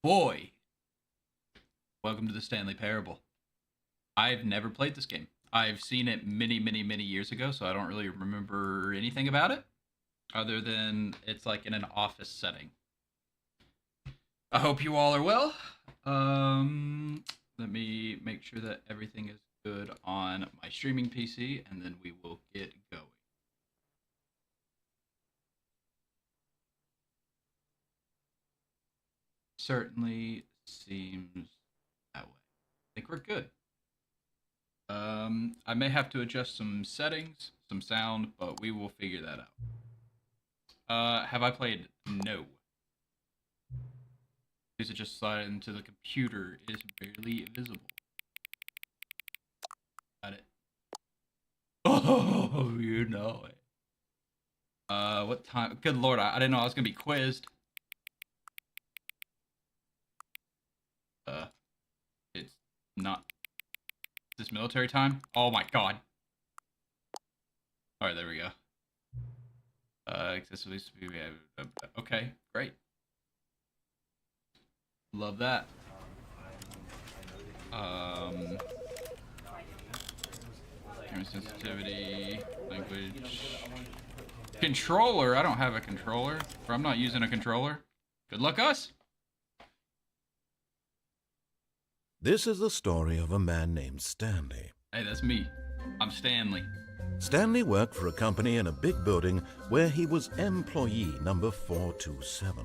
Boy, welcome to the Stanley Parable. I've never played this game. I've seen it many, many, many years ago, so I don't really remember anything about it, other than it's like in an office setting. I hope you all are well. Let me make sure that everything is good on my streaming PC, and then we will get going. Certainly seems that way. I think we're good. I may have to adjust some settings, some sound, but we will figure that out. Have I played? No. Is it just slide into the computer is barely visible. Got it. Oh, you know it. What time? Good lord, I didn't know I was gonna be quizzed. It's not. Is this military time? Oh my god. Alright, there we go. Accessibly, okay, great. Love that. Camera sensitivity, language. Controller, I don't have a controller. Or I'm not using a controller. Good luck us. This is the story of a man named Stanley. Hey, that's me. I'm Stanley. Stanley worked for a company in a big building where he was employee number 427.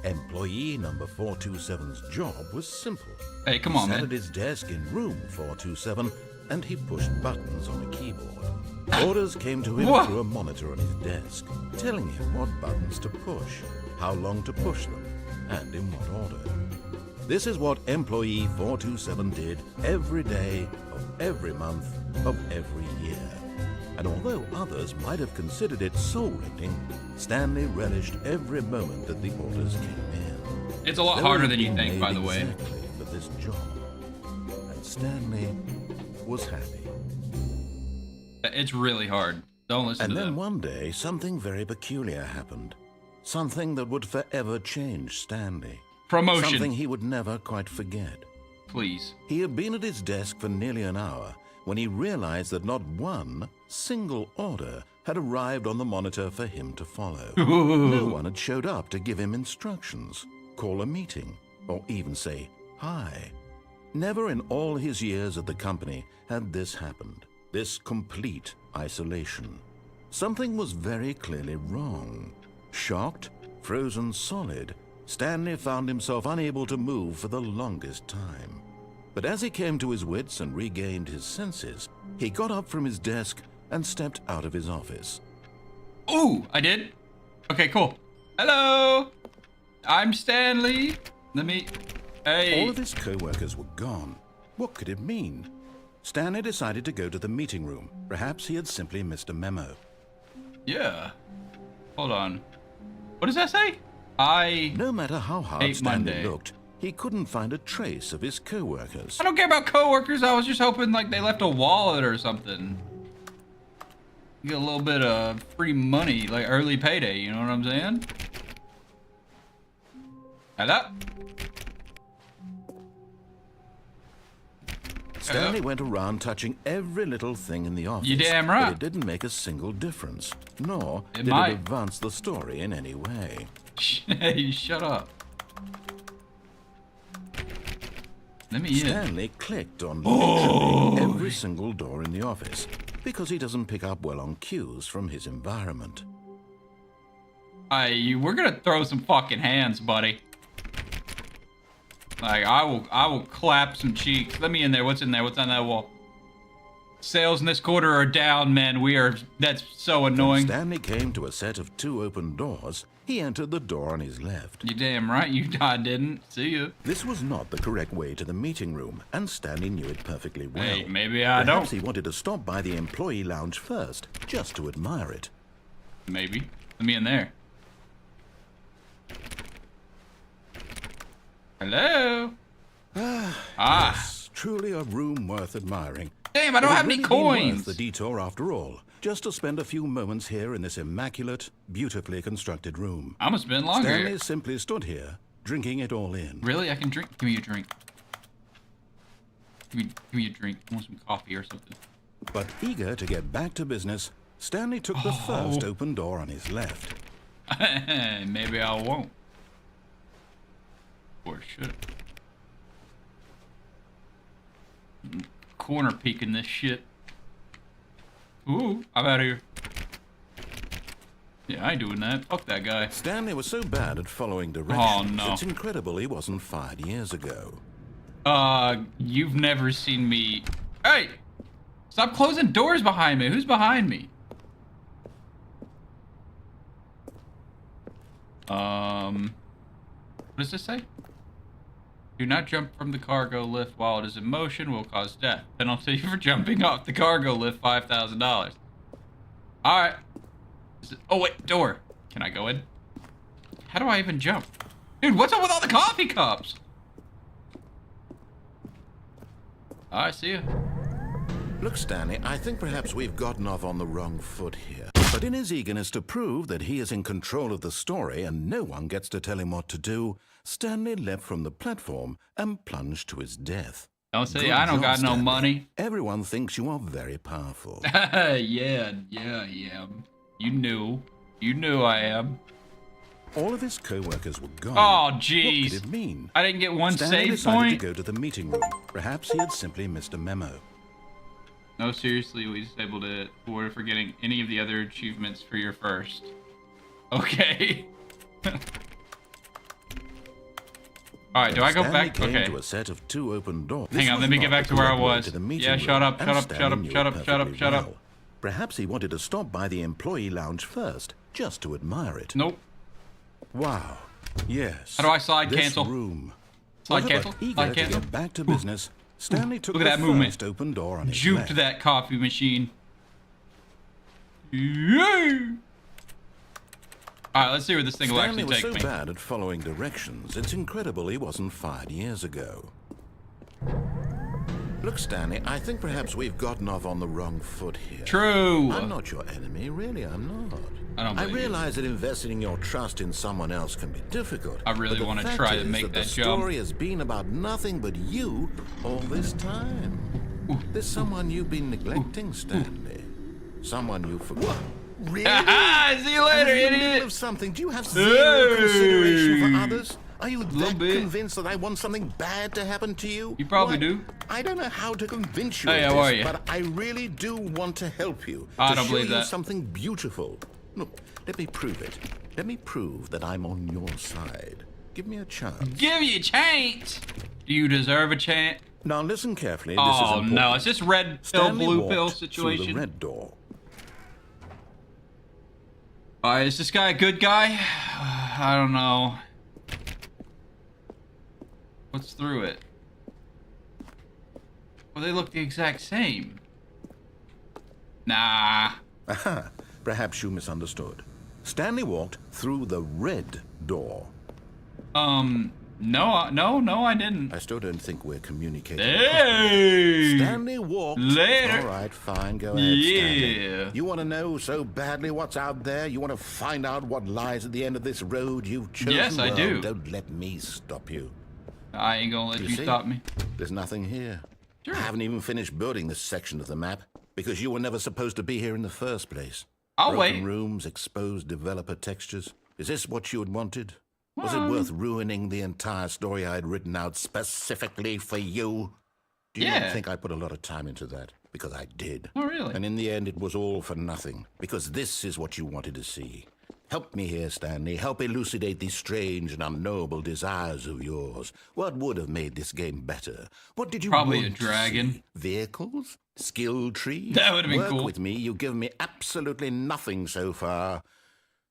Employee number 427's job was simple. Hey, come on, he sat man. at his desk in room 427 and he pushed buttons on a keyboard. Orders came to him through a monitor on his desk, telling him what buttons to push, how long to push them, and in what order. This is what employee 427 did every day of every month of every year. And although others might have considered it soul-rending, Stanley relished every moment that the orders came in. It's a lot harder than you think, by the way. Exactly for this job. And Stanley was happy. It's really hard. Don't listen to And then them. one day, something very peculiar happened. Something that would forever change Stanley. Promotion. Something he would never quite forget. Please. He had been at his desk for nearly an hour when he realized that not one single order had arrived on the monitor for him to follow. No one had showed up to give him instructions, call a meeting, or even say hi. Never in all his years at the company had this happened, this complete isolation. Something was very clearly wrong. Shocked, frozen solid, Stanley found himself unable to move for the longest time. But as he came to his wits and regained his senses, he got up from his desk and stepped out of his office. Ooh, I did? Okay, cool. Hello! I'm Stanley. Hey. All of his co-workers were gone. What could it mean? Stanley decided to go to the meeting room. Perhaps he had simply missed a memo. Yeah. Hold on. What does that say? No matter how hard hate Stanley Monday. looked, he couldn't find a trace of his co-workers. I don't care about coworkers. I was just hoping like they left a wallet or something. You get a little bit of free money, like early payday, you know what I'm saying? Hello? Stanley went around touching every little thing in the office. You damn right. But it didn't make a single difference, nor It did might. it advance the story in any way. Hey, shut up. Let me in. Stanley clicked on literally every single door in the office because he doesn't pick up well on cues from his environment. We're gonna throw some fucking hands, buddy. Like, I will clap some cheeks. Let me in there. What's in there? What's on that wall? Sales in this quarter are down, man. That's so annoying. When Stanley came to a set of 2 open doors, he entered the door on his left. You damn right I didn't. See you. This was not the correct way to the meeting room, and Stanley knew it perfectly well. Hey, maybe I Perhaps don't. he wanted to stop by the employee lounge first, just to admire it. Maybe. Let me in there. Hello? Yes, truly a room worth admiring. Damn, I don't It have had any really been coins. worth the detour after all, just to spend a few moments here in this immaculate, beautifully constructed room. I'm gonna spend longer Stanley here. simply stood here, drinking it all in. Really? I can drink? Give me a drink. Give me a drink. I want some coffee or something. But eager to get back to business, Stanley took the first open door on his left. Maybe I won't. Or should. Corner peeking this shit. Ooh, I'm out of here. Yeah, I ain't doing that. Fuck that guy. Stanley was so bad at following directions, no. it's incredible he wasn't fired years ago. You've never seen me... Hey! Stop closing doors behind me. Who's behind me? What does this say? Do not jump from the cargo lift while it is in motion, will cause death. Penalty for jumping off the cargo lift, $5,000. Alright. Oh, wait, door. Can I go in? How do I even jump? Dude, what's up with all the coffee cups? Alright, see ya. Look, Stanley, I think perhaps we've gotten off on the wrong foot here. But in his eagerness to prove that he is in control of the story and no one gets to tell him what to do, Stanley leapt from the platform and plunged to his death. Don't say Good I don't job, got no Stanley. money. Everyone thinks you are very powerful. yeah, I am. You knew I am. All of his co-workers were gone. Oh, What jeez. could it mean? I didn't get one Stanley save decided point. to go to the meeting room. Perhaps he had simply missed a memo. No, seriously, we disabled it for forgetting any of the other achievements for your first. Okay. Alright, do I go Stanley back? came Okay. to a set of 2 open doors. Hang on, let me get back to where I was. Yeah, shut up, shut up. Perhaps he wanted to stop by the employee lounge first, just to admire it. Nope. Wow. Yes. How do I slide this cancel? room. Slide Well, cancel? but eager Slide to cancel? get back to business, Stanley took Look the at that movement. first open door on his Juked left. that coffee machine. Yeah. Alright, let's see where this thing will Stanley actually was take so me. bad at following directions, it's incredible he wasn't fired years ago. Look, Stanley, I think perhaps we've gotten off on the wrong foot here. True. I'm not your enemy, really, I'm not. I don't believe you. realize that investing your trust in someone else can be difficult. I really but the want to fact try to is make that that the jump. story has been about nothing but you all this time. There's someone you've been neglecting, Stanley. Someone you forgot. Really? See you later, I'm in the middle idiot. of something. Do you have zero consideration for Hey. others? Are you Little that bit. convinced that I want something bad to happen to you? You probably What? do. I don't know how to convince you Hey, of how this, are you? but I really do want to help you. I to don't show believe you that. something beautiful. Look, let me prove it. Let me prove that I'm on your side. Give me a chance. Give you a chance. Do you deserve a chance? Now listen carefully. This is Oh important. no, it's this red pill, Stanley blue walked pill through the situation. red door. Is this guy a good guy? I don't know. What's through it? Well, they look the exact same. Nah. Aha, perhaps you misunderstood. Stanley walked through the red door. No, I didn't. I still don't think we're communicating. Hey! Stanley walked. Later. All right, fine, go ahead, Stanley. Yeah. You want to know so badly what's out there? You want to find out what lies at the end of this road you've chosen? Yes, I Well, do. Don't let me stop you. I ain't gonna let you see? stop me. There's nothing here. Sure. I haven't even finished building this section of the map because you were never supposed to be here in the first place. I'll Broken wait. rooms, exposed developer textures. Is this what you had wanted? Was it Well, worth ruining the entire story I had written out specifically for you? Do you Yeah. not think I put a lot of time into that? Because I did. Oh, really? And in the end, it was all for nothing. Because this is what you wanted to see. Help me here, Stanley. Help elucidate these strange and unknowable desires of yours. What would have made this game better? What did you Probably want a to dragon. see? Vehicles? Skill trees? That would have been Work cool. with me. You've given me absolutely nothing so far.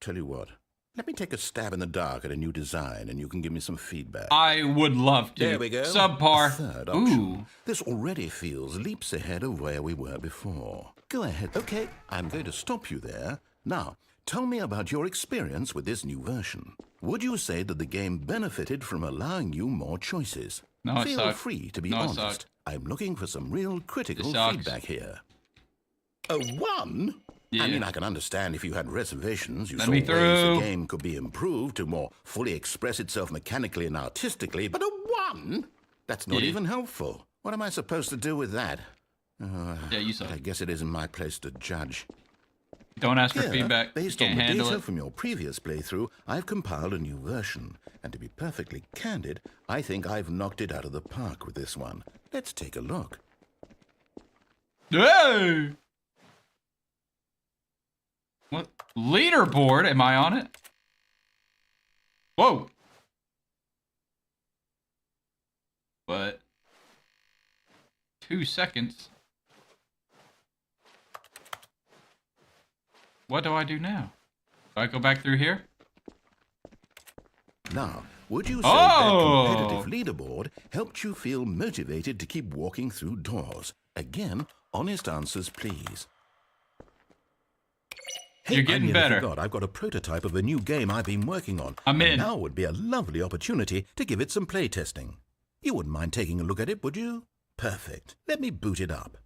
Tell you what. Let me take a stab in the dark at a new design, and you can give me some feedback. I would love to. There we go. Subpar. A third option. Ooh. This already feels leaps ahead of where we were before. Go ahead. Okay, I'm going to stop you there. Now, tell me about your experience with this new version. Would you say that the game benefited from allowing you more choices? No, it Feel sucked. free to be No, it honest. sucked. I'm looking for some real critical It sucks. feedback here. A 1? Yeah. I mean, I can understand if you had reservations. You Let saw me ways through. the game could be improved to more fully express itself mechanically and artistically, but a 1? That's not Yeah. even helpful. What am I supposed to do with that? Yeah, you suck. I guess it isn't my place to judge. Don't ask for Here, feedback. You based on can't the handle data it. from your previous playthrough, I've compiled a new version. And to be perfectly candid, I think I've knocked it out of the park with this one. Let's take a look. Hey! What? Leaderboard? Am I on it? Whoa! What? 2 seconds. What do I do now? Do I go back through here? Now, would you say Oh! that competitive leaderboard helped you feel motivated to keep walking through doors? Again, honest answers, please. Hey, You're getting I nearly better. forgot. I've got a prototype of a new game I've been working on. I'm in. And now would be a lovely opportunity to give it some play testing. You wouldn't mind taking a look at it, would you? Perfect. Let me boot it up.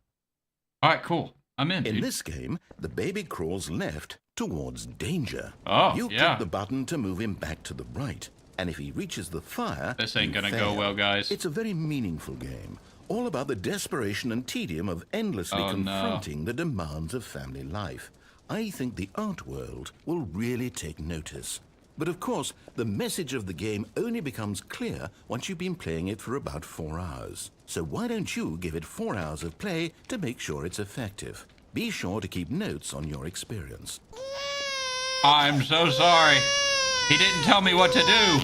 Alright, cool. I'm in, In dude. this game, the baby crawls left towards danger. Oh, You yeah. click the button to move him back to the right. And if he reaches the fire, This ain't you gonna fail. go well, guys. It's a very meaningful game, all about the desperation and tedium of endlessly Oh, no. confronting the demands of family life. I think the art world will really take notice. But of course, the message of the game only becomes clear once you've been playing it for about 4 hours. So why don't you give it 4 hours of play to make sure it's effective? Be sure to keep notes on your experience. I'm so sorry. He didn't tell me what to do.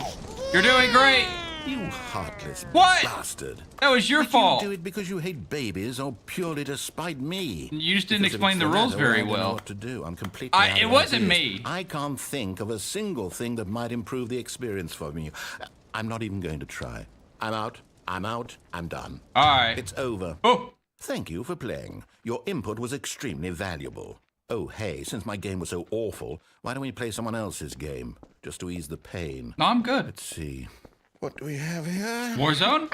You're doing great. You heartless What? bastard. That was your Did fault. you do it because you hate babies or purely to spite me? You just didn't Because if explain it's the rules latter, very I don't know well. what to do. I'm completely out It of wasn't ideas. me. I can't think of a single thing that might improve the experience for me. I'm not even going to try. I'm out. I'm out. I'm done. Alright. It's over. Oh, Thank you for playing. Your input was extremely valuable. Oh, hey, since my game was so awful, why don't we play someone else's game? Just to ease the pain. no, I'm good. Let's see. What do we have here? Warzone?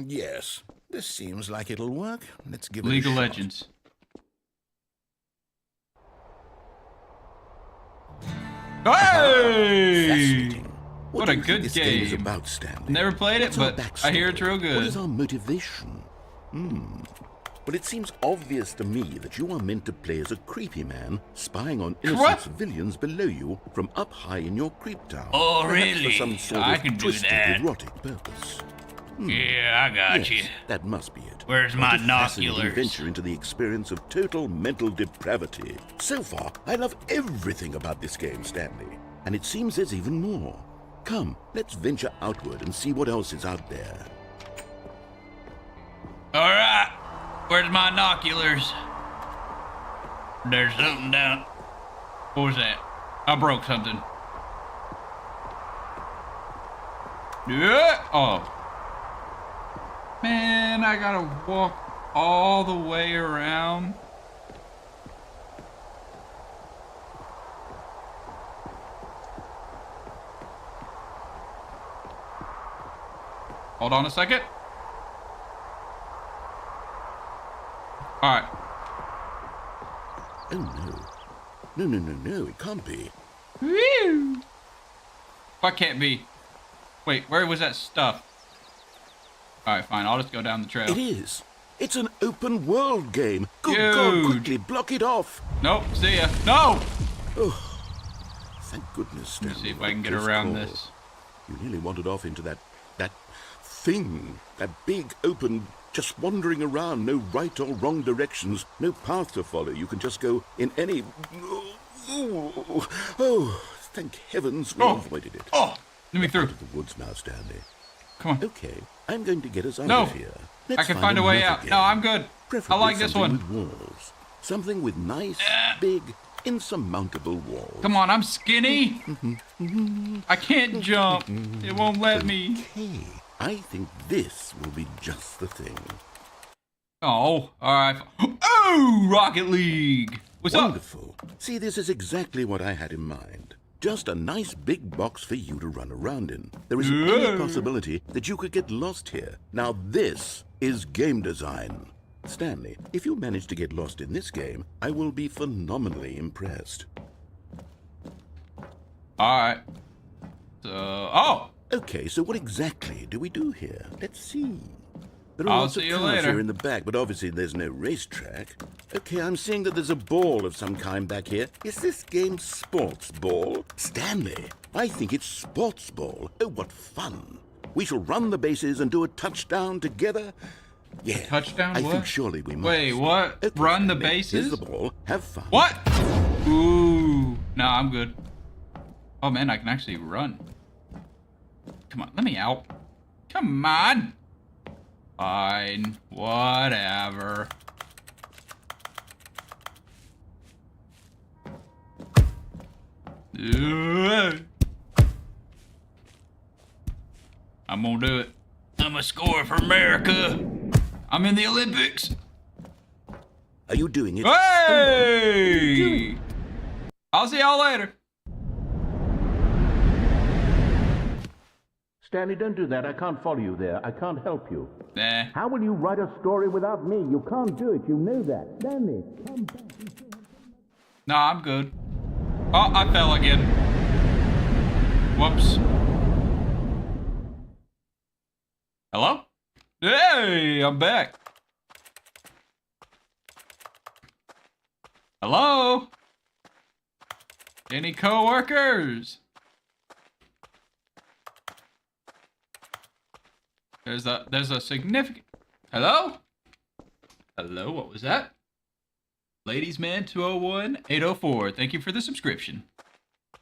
Yes. This seems like it'll work. Let's give it League a of shot. Legends. Hey! Fascinating. What do a you good think this game is game. about, Stanley? Never played it, What's our but I hear it's backstory? real good. What is our motivation? But it seems obvious to me that you are meant to play as a creepy man spying on innocent What? civilians below you from up high in your creep town. Oh, Perhaps really? For some sort I of can do twisted, that. erotic purpose. Yeah, I got you. Yes, that must be it. Where's What my a fascinating binoculars? venture into the experience of total mental depravity. So far, I love everything about this game, Stanley. And it seems there's even more. Come, let's venture outward and see what else is out there. Alright. Where's my binoculars? There's something down. What was that? I broke something. Yeah. Oh. Man, I gotta walk all the way around. Hold on a second. All right. Oh no. No, it can't be. Woo! Why can't be? Wait, where was that stuff? Alright, fine. I'll just go down the trail. It is. It's an open world game. Good Huge. God, quickly block it off. Nope, see ya. No! Thank goodness, Stanley. Let me see if what I a can get close around call. this. You nearly wandered off into that thing. That big, open, just wandering around. No right or wrong directions. No path to follow. You can just go in any... Oh, thank heavens we avoided it. Oh! Let me through. Out of the woods now, Stanley. Come on. Okay, I'm going to get us out No. of here. I can find a way another out. game. No, I'm good. I Preferably like this something one. with walls. Something with nice, big, insurmountable walls. Come on, I'm skinny. I can't jump. It won't let me. Okay, I think this will be just the thing. Oh, alright. Oh, Rocket League. What's up? Wonderful. See, this is exactly what I had in mind. Just a nice big box for you to run around in. There isn't any possibility that you could get lost here. Now this is game design. Stanley, if you manage to get lost in this game, I will be phenomenally impressed. Alright. So, oh! Okay, so what exactly do we do here? Let's see. There are I'll lots of see you cars later. here in the back, but obviously there's no racetrack. Okay, I'm seeing that there's a ball of some kind back here. Is this game sports ball? Stanley, I think it's sports ball. Oh, what fun. We shall run the bases and do a touchdown together. Yeah. Touchdown? I What? think surely we must. Wait, what? Okay, Run the Stanley, bases? Here's the ball. Have fun. What? Ooh. No, I'm good. Oh, man, I can actually run. Come on, let me out. Come on. Fine. Whatever. I'm gonna do it. I'm a scorer for America. I'm in the Olympics. Are you doing it? Hey! I'll see y'all later. Stanley, don't do that. I can't follow you there. I can't help you. Nah. How will you write a story without me? You can't do it. You know that. Stanley, come back. Nah, I'm good. Oh, I fell again. Whoops. Hello? Hey, I'm back. Hello? Any co-workers? There's a significant... Hello? Hello, what was that? Ladies Man 201-804. Thank you for the subscription.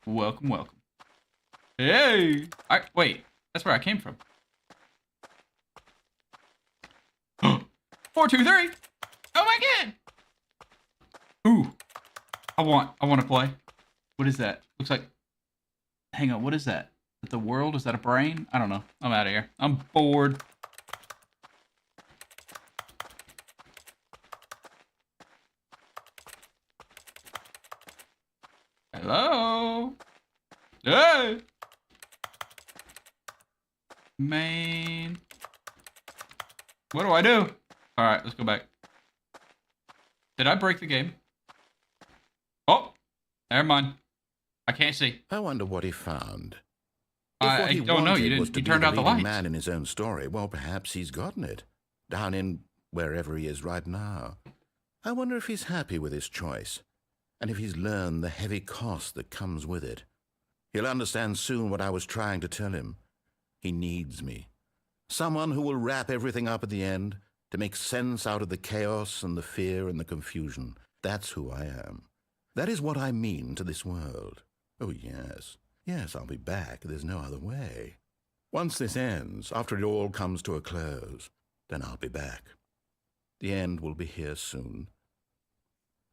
Welcome, welcome. Hey! Wait, that's where I came from. 4, 2, 3! Oh my god! Ooh. I want to play. What is that? Looks like... Hang on, what is that? Is that the world? Is that a brain? I don't know. I'm out of here. I'm bored. Hello? Hey! Man. What do I do? Alright, let's go back. Did I break the game? Oh! Never mind. I can't see. I wonder what he found. I don't know. You turned out the lights. Man in his own story. Well, perhaps he's gotten it down in wherever he is right now. I wonder if he's happy with his choice, and if he's learned the heavy cost that comes with it. He'll understand soon what I was trying to tell him. He needs me. Someone who will wrap everything up at the end to make sense out of the chaos and the fear and the confusion. That's who I am. That is what I mean to this world. Oh, yes. Yes, I'll be back. There's no other way. Once this ends, after it all comes to a close, then I'll be back. The end will be here soon.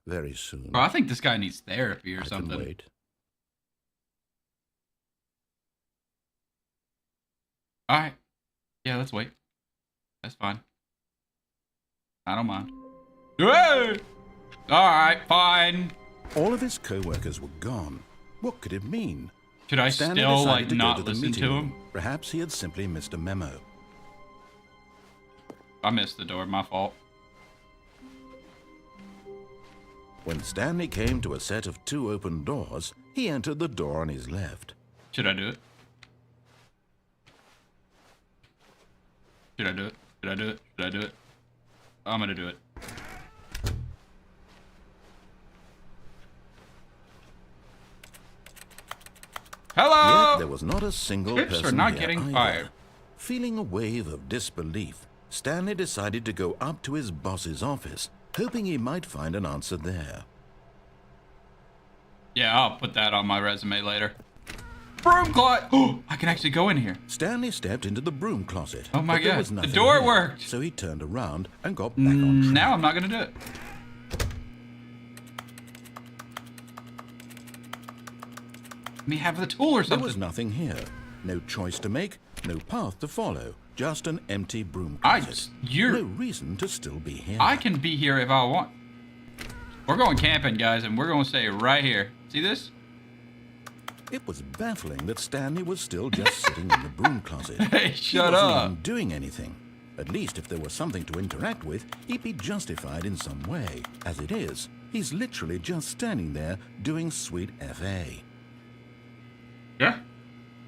Very soon. Bro, I think this guy needs therapy or I something. can wait. Alright. Yeah, let's wait. That's fine. I don't mind. Hey! Alright, fine. All of his co-workers were gone. What could it mean? Should I Stanley still, decided like, to go not to the listen meeting to room. him? Perhaps he had simply missed a memo. I missed the door, my fault. When Stanley came to a set of 2 open doors, he entered the door on his left. Should I do it? Should I do it? Should I do it? Should I do it? I'm gonna do it. Hello! Yet there was not a single Chips person are not here getting either. fired. Feeling a wave of disbelief, Stanley decided to go up to his boss's office, hoping he might find an answer there. Yeah, I'll put that on my resume later. Broom closet! Oh, I can actually go in here. Stanley stepped into the broom closet. Oh my but there God, was the nothing door there, worked. So he turned around and got back on track. Now I'm not gonna do it. Let me have the tool or There something. was nothing here. No choice to make, no path to follow. Just an empty broom No closet. reason to still be here. I can be here if I want. We're going camping, guys, and we're gonna stay right here. See this? It was baffling that Stanley was still just sitting in the broom closet. Hey, He shut wasn't up. even doing anything. At least if there was something to interact with, he'd be justified in some way. As it is, he's literally just standing there doing sweet FA. Yeah.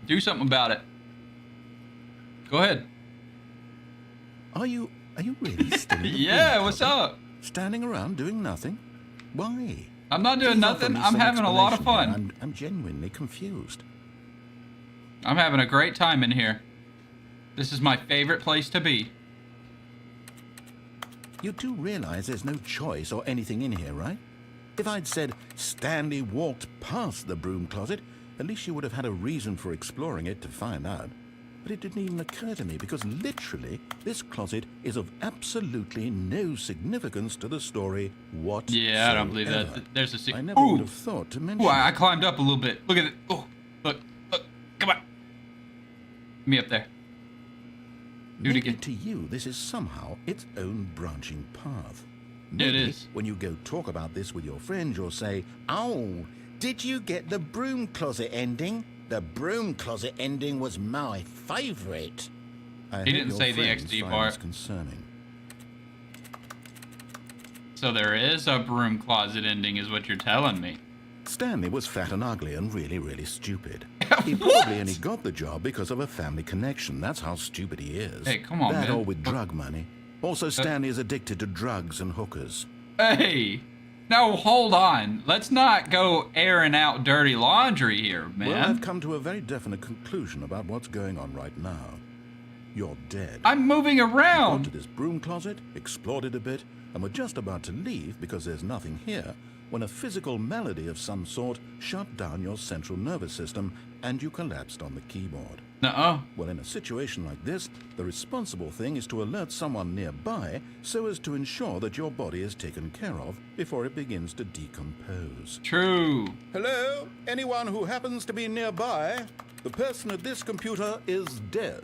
Do something about it. Go ahead. Are you really still in the Yeah, room, what's Copper? up? Standing around doing nothing? Why? I'm not doing Please offer nothing. me I'm some having a lot of explanation fun. here. I'm genuinely confused. I'm having a great time in here. This is my favorite place to be. You do realize there's no choice or anything in here, right? If I'd said Stanley walked past the broom closet, at least you would have had a reason for exploring it to find out. But it didn't even occur to me because literally this closet is of absolutely no significance to the story whatsoever. Yeah, I don't believe that. There's a I never would have thought to mention Ooh, I it. climbed up a little bit. Look at it. Oh, look. Come on. Me up there. Do it Maybe again. to you, this is somehow its own branching path. It Maybe is. when you go talk about this with your friends, you'll say, "Oh, did you get the broom closet ending? The broom closet ending was my favorite." He didn't say the XD part. Concerning. So there is a broom closet ending, is what you're telling me. Stanley was fat and ugly and really, really stupid. He What? probably only got the job because of a family connection. That's how stupid he is. Hey, come on, that man. or with drug money. Also, Stanley is addicted to drugs and hookers. Hey, no, hold on. Let's not go airing out dirty laundry here, man. Well, I've come to a very definite conclusion about what's going on right now. You're dead. I'm moving Gone around. to this broom closet, explored it a bit, and were just about to leave because there's nothing here when a physical malady of some sort shut down your central nervous system and you collapsed on the keyboard. Nuh-uh. Well, in a situation like this, the responsible thing is to alert someone nearby so as to ensure that your body is taken care of before it begins to decompose. True. Hello? Anyone who happens to be nearby? The person at this computer is dead.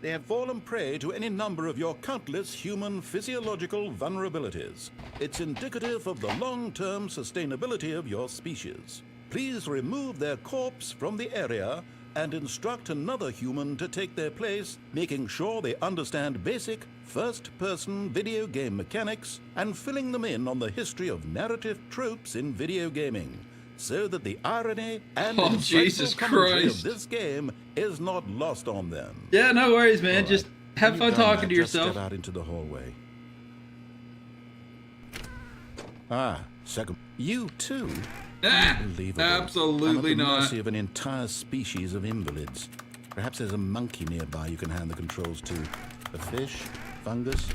They have fallen prey to any number of your countless human physiological vulnerabilities. It's indicative of the long-term sustainability of your species. Please remove their corpse from the area and instruct another human to take their place, making sure they understand basic first-person video game mechanics and filling them in on the history of narrative tropes in video gaming, so that the irony and Oh, insightful Jesus commentary Christ. of this game is not lost on them. Yeah, no worries, man. All right. Just have When fun you've done talking that, to just yourself. Step out into the hallway. Second. You too? Ah, Unbelievable. absolutely I'm at the not. mercy of an entire species of invalids. Perhaps there's a monkey nearby you can hand the controls to. A fish? Fungus?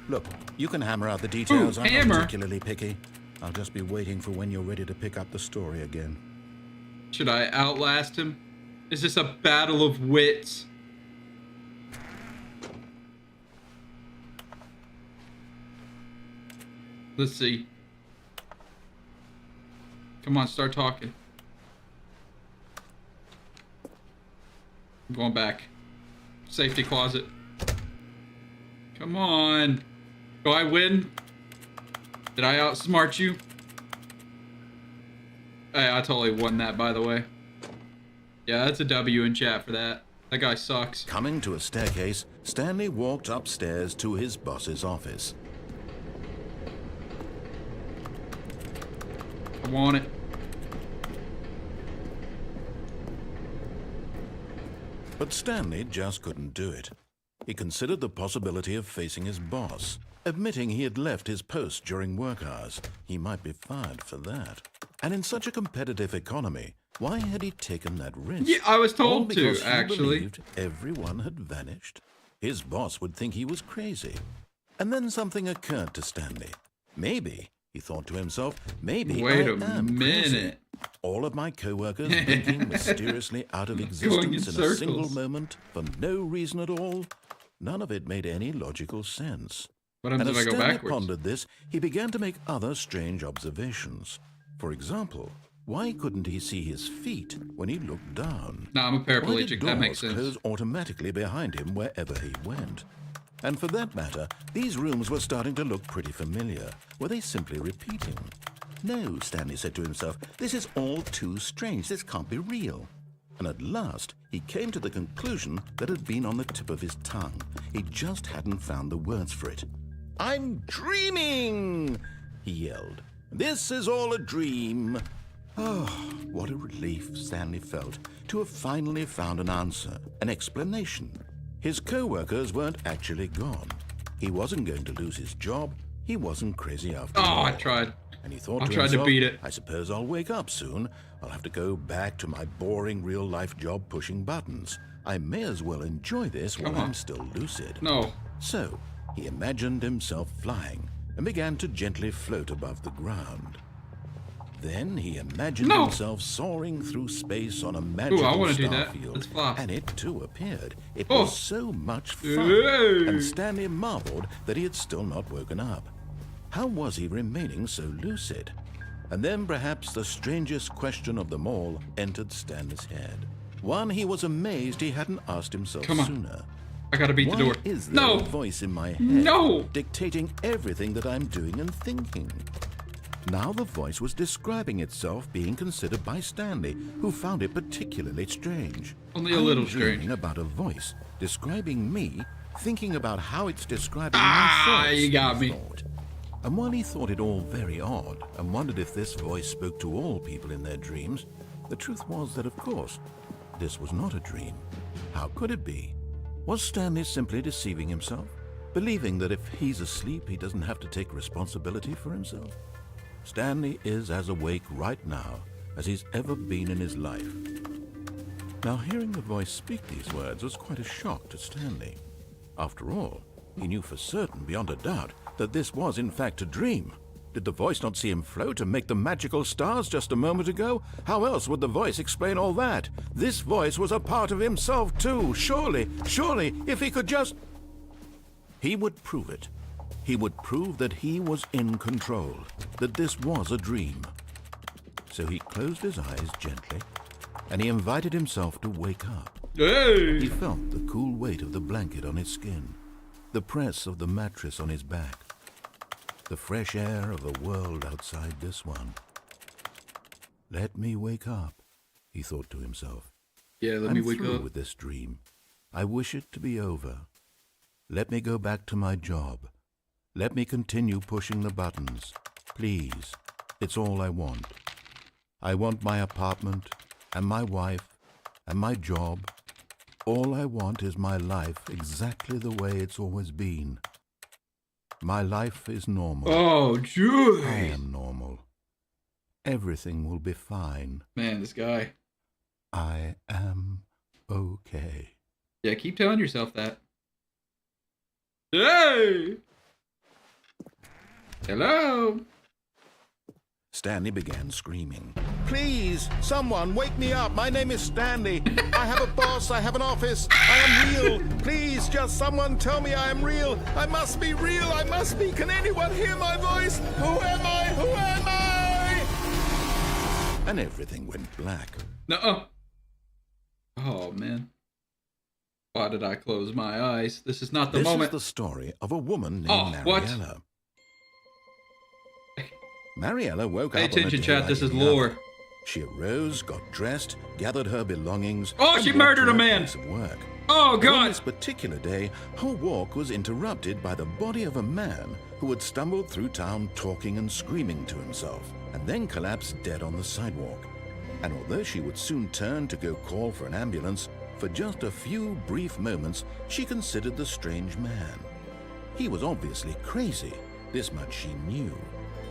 Look, you can hammer out the details. Ooh, I'm hammer. not particularly picky. I'll just be waiting for when you're ready to pick up the story again. Should I outlast him? Is this a battle of wits? Let's see. Come on, start talking. I'm going back. Safety closet. Come on. Do I win? Did I outsmart you? Hey, I totally won that, by the way. Yeah, that's a W in chat for that. That guy sucks. Coming to a staircase, Stanley walked upstairs to his boss's office. I want it. But Stanley just couldn't do it. He considered the possibility of facing his boss, admitting he had left his post during work hours. He might be fired for that. And in such a competitive economy, why had he taken that risk? Yeah, I was All told to, because he actually. believed everyone had vanished. His boss would think he was crazy. And then something occurred to Stanley. Maybe, he thought to himself, maybe Wait I a am crazy. minute. All of my co-workers blinking mysteriously out of existence in a single moment for no reason at all. None of it made any logical sense. What happens And if as I go Stanley backwards? pondered this, he began to make other strange observations. For example, why couldn't he see his feet when he looked down? Nah, I'm a Why did paraplegic. That makes doors sense. close automatically behind him wherever he went? And for that matter, these rooms were starting to look pretty familiar. Were they simply repeating? No, Stanley said to himself, this is all too strange. This can't be real. And at last, he came to the conclusion that had been on the tip of his tongue. He just hadn't found the words for it. "I'm dreaming!" he yelled. "This is all a dream." Oh, what a relief Stanley felt to have finally found an answer, an explanation. His co-workers weren't actually gone. He wasn't going to lose his job. He wasn't crazy after all. I tried. And he thought I to tried himself, to beat it. I suppose I'll wake up soon. I'll have to go back to my boring real-life job pushing buttons. I may as well enjoy this while I'm still lucid. No. So, he imagined himself flying and began to gently float above the ground. Then he imagined himself soaring through space on a magical I want to do star that. field. Let's fly. And it too appeared. It was so much fun. Hey. And Stanley marveled that he had still not woken up. How was he remaining so lucid? And then perhaps the strangest question of them all entered Stanley's head. One he was amazed he hadn't asked himself sooner. I gotta beat the door. Why is there a voice in my head dictating everything that I'm doing and thinking? Now the voice was describing itself being considered by Stanley, who found it particularly strange. Only a little I'm strange. dreaming about a voice describing me, thinking about how it's describing my thoughts. You got me. Thought. And while he thought it all very odd and wondered if this voice spoke to all people in their dreams, the truth was that, of course, this was not a dream. How could it be? Was Stanley simply deceiving himself, believing that if he's asleep, he doesn't have to take responsibility for himself? Stanley is as awake right now as he's ever been in his life. Now, hearing the voice speak these words was quite a shock to Stanley. After all, he knew for certain, beyond a doubt, that this was in fact a dream. Did the voice not see him float and make the magical stars just a moment ago? How else would the voice explain all that? This voice was a part of himself too. Surely, if he could just... He would prove it. He would prove that he was in control, that this was a dream. So he closed his eyes gently, and he invited himself to wake up. Hey! He felt the cool weight of the blanket on his skin, the press of the mattress on his back, the fresh air of a world outside this one. Let me wake up, he thought to himself. Yeah, let me wake through up. with this dream. I wish it to be over. Let me go back to my job. Let me continue pushing the buttons. Please, it's all I want. I want my apartment, and my wife, and my job. All I want is my life exactly the way it's always been. My life is normal. Oh, Julie! I am normal. Everything will be fine. Man, this guy. I am okay. Yeah, keep telling yourself that. Hey! Hello? Stanley began screaming. Please, someone, wake me up. My name is Stanley. I have a boss. I have an office. I am real. Please, just someone tell me I am real. I must be real. I must be. Can anyone hear my voice? Who am I? Who am I? And everything went black. Nuh-uh. Oh, man. Why did I close my eyes? This is not the moment. This is the story of a woman named Mariella. Mariella woke up. Pay attention, chat. This is lore. She arose, got dressed, gathered her belongings. Oh, she murdered a man. Place of work. Oh, God. On this particular day, her walk was interrupted by the body of a man who had stumbled through town talking and screaming to himself, and then collapsed dead on the sidewalk. And although she would soon turn to go call for an ambulance, for just a few brief moments, she considered the strange man. He was obviously crazy. This much she knew.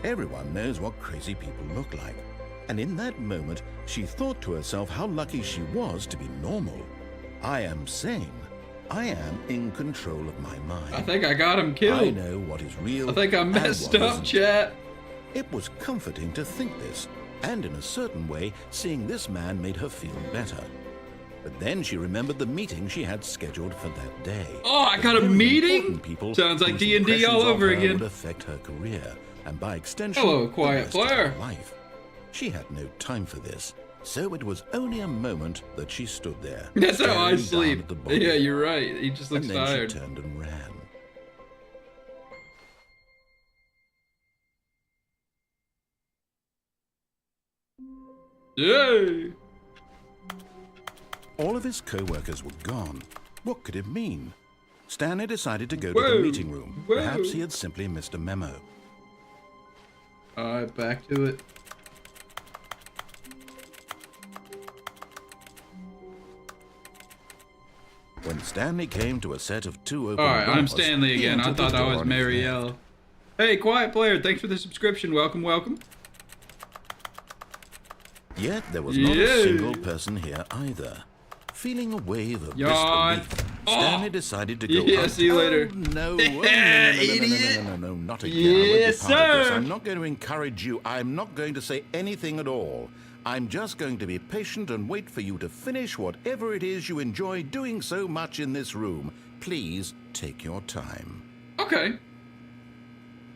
Everyone knows what crazy people look like. And in that moment, she thought to herself how lucky she was to be normal. I am sane. I am in control of my mind. I think I got him killed. I know what is real. I think I messed up, chat. It was comforting to think this, and in a certain way, seeing this man made her feel better. But then she remembered the meeting she had scheduled for that day. Oh, I got a meeting? Sounds like D&D all over again. Would affect her career, and by extension, hello, quiet the rest of player. her life. She had no time for this, so it was only a moment that she stood there. That's how I staring down sleep. at the body. Yeah, you're right. He just looks And then tired. she turned and ran. Yay! All of his co-workers were gone. What could it mean? Stanley decided to go to the meeting room. Perhaps he had simply missed a memo. Alright, back to it. When Stanley came to a set of 2 open Alright, doors, I'm Stanley he again. I entered thought the I door was on his left. Marielle. Hey, Quiet Player, thanks for the subscription. Welcome, welcome. Yet there was not a single person here either. Feeling a wave of disbelief, Stanley decided to go up. See you later. Oh, no, no, not again. I won't be part of this. I'm not going to encourage you. I'm not going to say anything at all. I'm just going to be patient and wait for you to finish whatever it is you enjoy doing so much in this room. Please take your time. Okay.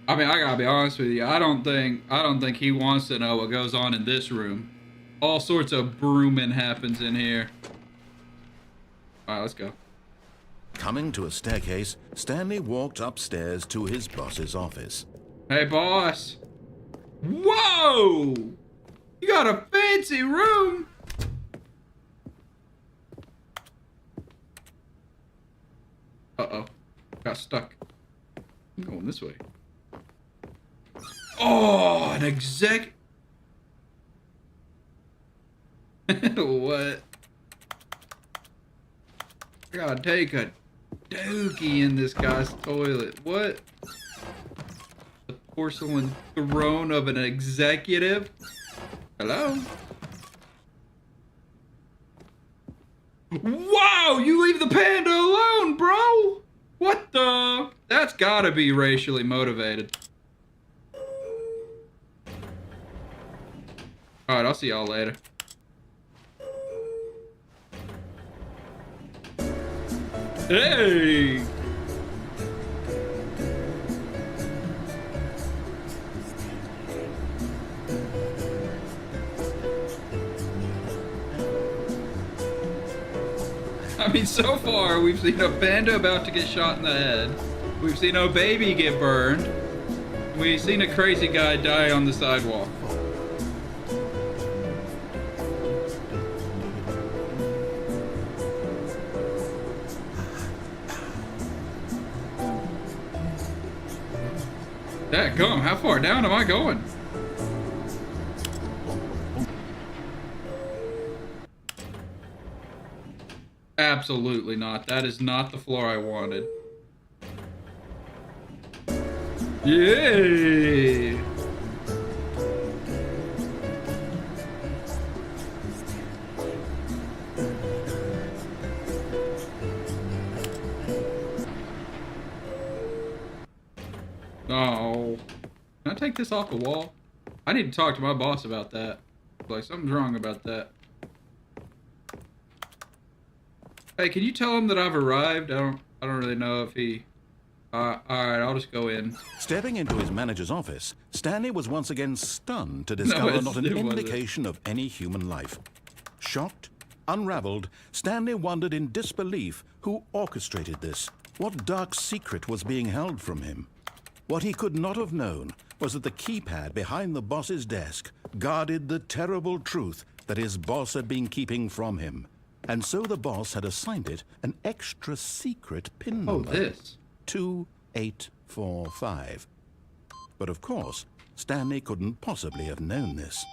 I mean, I gotta be honest with you. I don't think he wants to know what goes on in this room. All sorts of brooming happens in here. Alright, let's go. Coming to a staircase, Stanley walked upstairs to his boss's office. Hey, boss. Whoa! You got a fancy room. Uh-oh. Got stuck. I'm going this way. Oh, an exec. What? I gotta take a dookie in this guy's toilet. What? The porcelain throne of an executive? Hello? Wow, you leave the panda alone, bro! What the? That's gotta be racially motivated. Alright, I'll see y'all later. Hey! I mean, so far, we've seen a panda about to get shot in the head. We've seen a baby get burned. We've seen a crazy guy die on the sidewalk. Dadgum, how far down am I going? Absolutely not. That is not the floor I wanted. Yay! Oh. Can I take this off the wall? I need to talk to my boss about that. Like, something's wrong about that. Hey, can you tell him that I've arrived? I don't really know if he... Alright, I'll just go in. Stepping into his manager's office, Stanley was once again stunned to discover not an indication of any human life. Shocked, unraveled, Stanley wondered in disbelief who orchestrated this. What dark secret was being held from him? What he could not have known was that the keypad behind the boss's desk guarded the terrible truth that his boss had been keeping from him. And so the boss had assigned it an extra secret pin number. Oh, this. 2845. But of course, Stanley couldn't possibly have known this.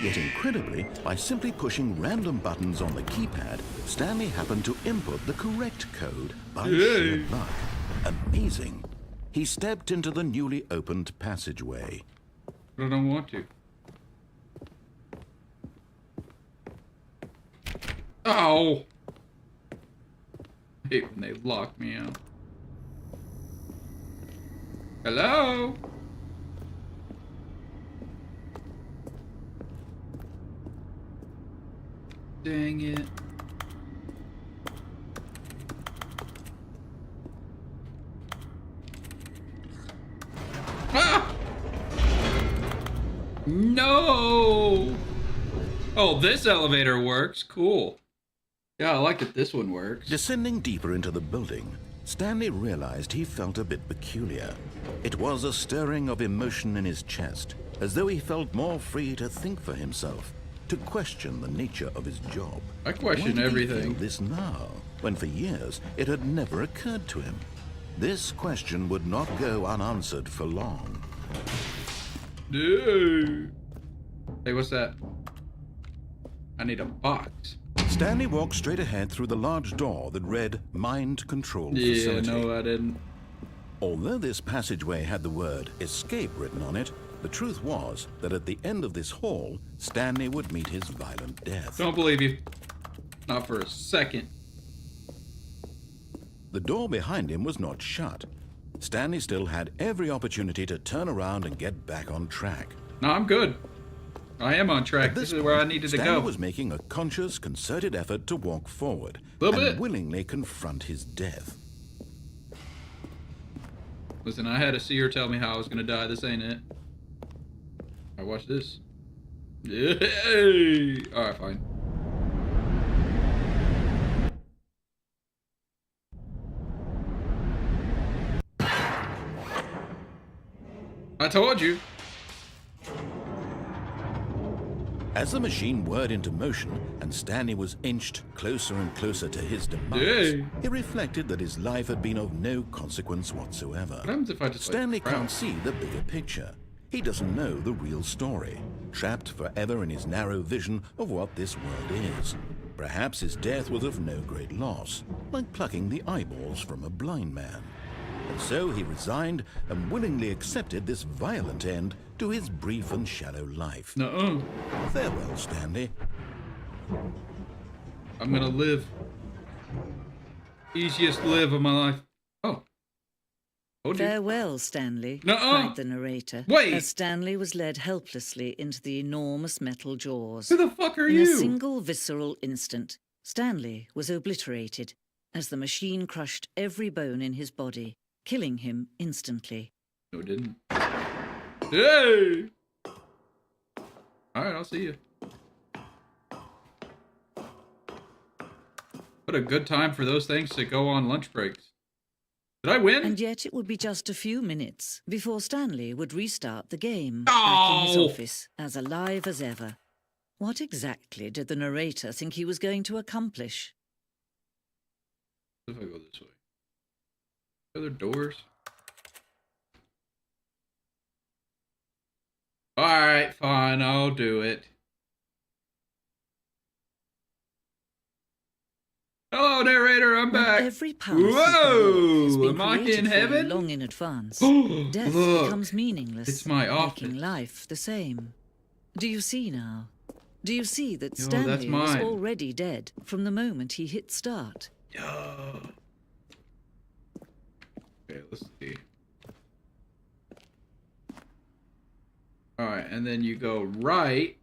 Yet incredibly, by simply pushing random buttons on the keypad, Stanley happened to input the correct code by sheer luck. Amazing. He stepped into the newly opened passageway. But I don't want to. Oh! I hate when they lock me out. Hello? Dang it. Ah! No! Oh, this elevator works. Cool. Yeah, I like that this one works. Descending deeper into the building, Stanley realized he felt a bit peculiar. It was a stirring of emotion in his chest, as though he felt more free to think for himself, to question the nature of his job. I question Why did he everything. feel this now, when for years it had never occurred to him? This question would not go unanswered for long. Dude. Hey, what's that? I need a box. Stanley walked straight ahead through the large door that read Mind Control Yeah, Facility. no, I didn't. Although this passageway had the word escape written on it, the truth was that at the end of this hall, Stanley would meet his violent death. Don't believe you. Not for a second. The door behind him was not shut. Stanley still had every opportunity to turn around and get back on track. No, I'm good. I am on track. At This is point, where I needed to Stanley go. was making a conscious, concerted effort to walk forward Little and bit. willingly confront his death. Listen, I had a seer tell me how I was gonna die. This ain't it. Alright, watch this. Yay! Alright, fine. I told you. As the machine whirred into motion and Stanley was inched closer and closer to his demise, Yay. he reflected that his life had been of no consequence whatsoever. What happens if I just Stanley like, can't see the bigger picture. He doesn't know the real story, trapped forever in his narrow vision of what this world is. Perhaps his death was of no great loss, like plucking the eyeballs from a blind man. And so he resigned and willingly accepted this violent end to his brief and shallow life. Nuh-uh. Farewell, Stanley. I'm gonna live. Easiest live of my life. Oh. Told you. Farewell, Stanley, Nuh-uh. cried the narrator, Wait. as Stanley was led helplessly into the enormous metal jaws. Who the fuck are In you? a single visceral instant, Stanley was obliterated as the machine crushed every bone in his body, killing him instantly. No, it didn't. Hey! Alright, I'll see you. What a good time for those things to go on lunch breaks. Did I win? And yet it would be just a few minutes before Stanley would restart the game, back in his Oh! office, as alive as ever. What exactly did the narrator think he was going to accomplish? What if I go this way? Are there doors? Alright, fine, I'll do it. Hello, narrator, I'm When back. every path you can walk has Whoa! been Am I created in for you heaven? long in advance, death Look, becomes meaningless, it's my office. making life the same. Do you see now? Do you see that Yo, Stanley that's was mine. already dead from the moment he hit start? Yo. Okay, let's see. Alright, and then you go right.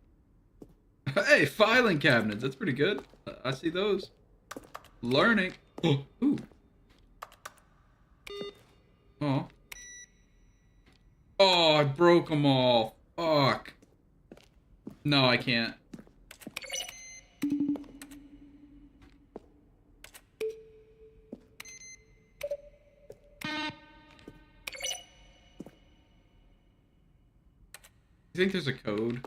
Hey, filing cabinets. That's pretty good. I see those. Learning. Ooh. Oh. Oh, I broke them all. Fuck. No, I can't. You think there's a code?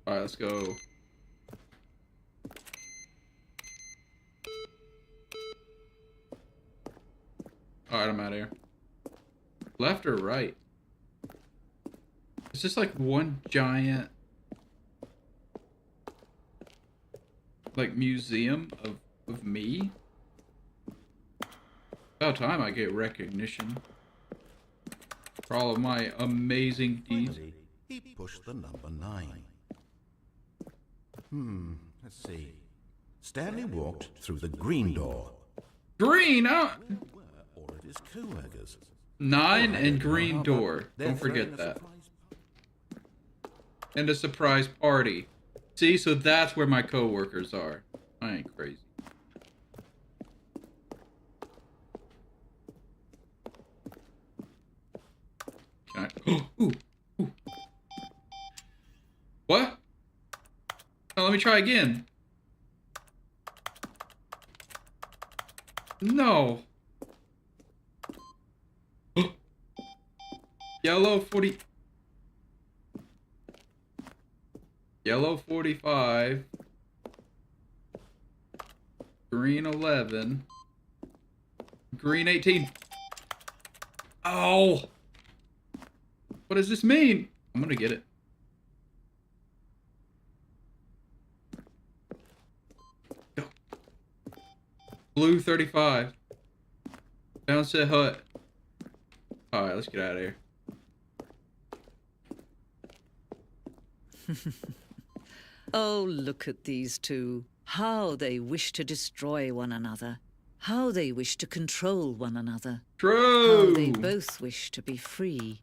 Alright, let's go. Alright, I'm out of here. Left or right? It's just like one giant like museum of me. About time I get recognition for all of my amazing deeds. Finally, he pushed the number 9. Let's see. Stanley walked through the green door. Green, Where were all of his co-workers? 9 I and don't know, green but door. they're Don't throwing forget a that. surprise And a surprise party. See, so that's where my coworkers are. I ain't crazy. Can I? Ooh, ooh. What? Oh, let me try again. No. Yellow 40. Yellow 45. Green 11. Green 18. Oh! What does this mean? I'm gonna get it. Go. Blue 35. Downset hut. Alright, let's get out of here. Oh, look at these two. How they wish to destroy one another. How they wish to control one another. True! How they both wish to be free.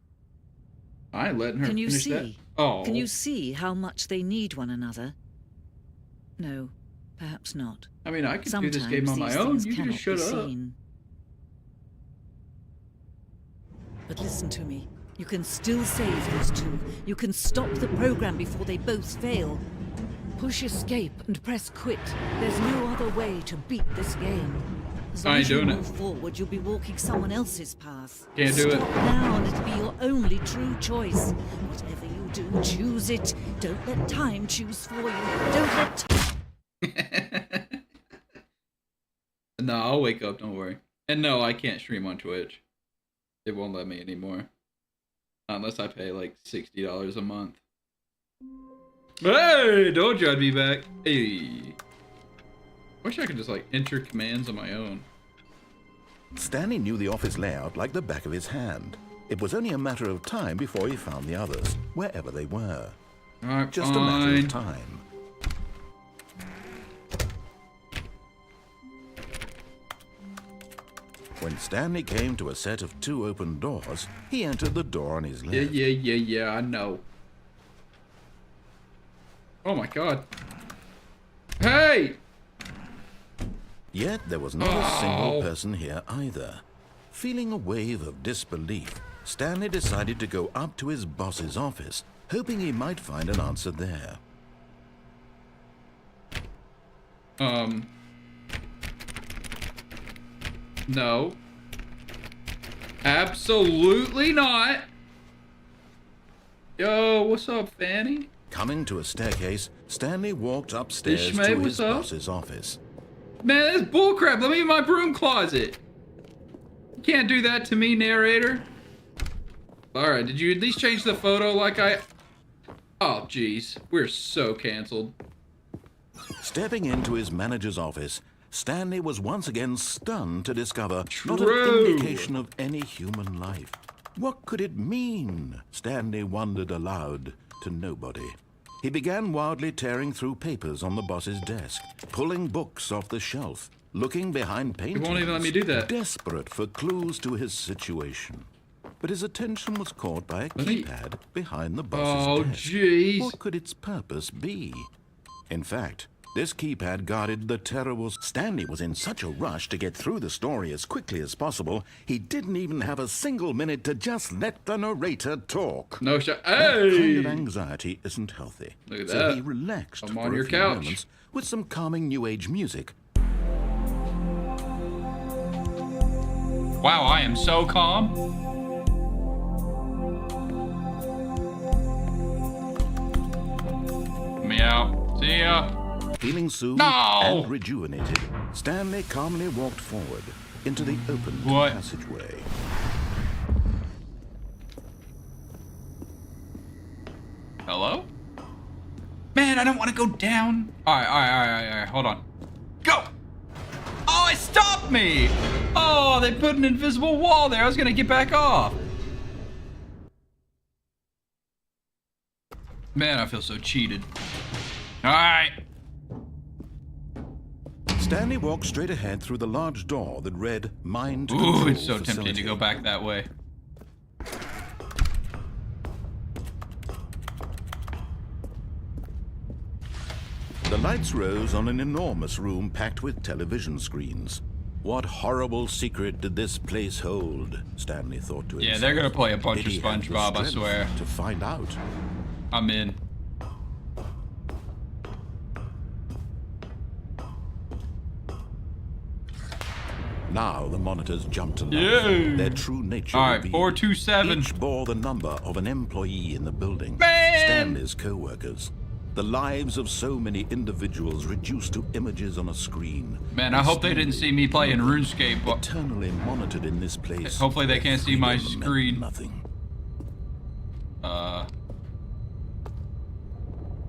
I ain't letting her Can you finish see? that. Oh. Can you see how much they need one another? No, perhaps not. I mean, I could do Sometimes this game on my these own. things You can cannot just shut be up. seen. But listen to me. You can still save these two. You can stop the program before they both fail. Push escape and press quit. There's no other way to beat this game. As long I ain't as you doing it. move forward, you'll be walking someone else's path. Can't do it. Stop now and it'll be your only true choice. Whatever you do, choose it. Don't let time choose for you. Don't let No, I'll wake up, don't worry. And no, I can't stream on Twitch. It won't let me anymore. Unless I pay like $60 a month. Hey, told you I'd be back. Hey. Wish I could just like enter commands on my own. Stanley knew the office layout like the back of his hand. It was only a matter of time before he found the others, wherever they were. Alright, Just a matter fine. of time. When Stanley came to a set of 2 open doors, he entered the door on his left. Yeah, I know. Oh my god. Hey! Yet there was not a single person here either. Feeling a wave of disbelief, Stanley decided to go up to his boss's office, hoping he might find an answer there. No. Absolutely not. Yo, what's up, Fanny? Coming to a staircase, Stanley walked upstairs Ishmael, to what's his up? boss's office. Man, that's bullcrap. Let me in my broom closet. You can't do that to me, narrator. Alright, did you at least change the photo like I... Oh, jeez. We're so canceled. Stepping into his manager's office, Stanley was once again stunned to discover not True. an indication of any human life. What could it mean? Stanley wondered aloud to nobody. He began wildly tearing through papers on the boss's desk, pulling books off the shelf, looking behind paintings, won't even let me do that. desperate for clues to his situation. But his attention was caught by a Let me- keypad behind the boss's Oh, desk. jeez. What could its purpose be? In fact, this keypad guarded the terrible... Stanley was in such a rush to get through the story as quickly as possible, he didn't even have a single minute to just let the narrator talk. No shot. That kind Hey! of anxiety isn't healthy. Look at so that. he relaxed I'm for on a your few couch. moments with some calming new age music. Wow, I am so calm. Me out. See ya. Feeling soothed No! and rejuvenated, Stanley calmly walked forward into the open What? passageway. Hello? Man, I don't want to go down. All right. Hold on. Go. Oh, it stopped me. Oh, they put an invisible wall there. I was going to get back off. Man, I feel so cheated. All right. Stanley walked straight ahead through the large door that read Mind Ooh, Control it's so tempting Facility. to go back that way. The lights rose on an enormous room packed with television screens. What horrible secret did this place hold? Stanley thought to himself. Yeah, they're gonna play a bunch Did of he have the SpongeBob, I strength swear. To find out. I'm in. Now the monitors jumped to life. Yeah. Their true nature All right, revealed. 427. Each bore the number of an employee in the building. Man! Stanley's co-workers. The lives of so many individuals reduced to images on a screen. Man, I hope they didn't see me playing RuneScape. Eternally monitored in this place. Hopefully they can't see my Freedom meant screen. Nothing.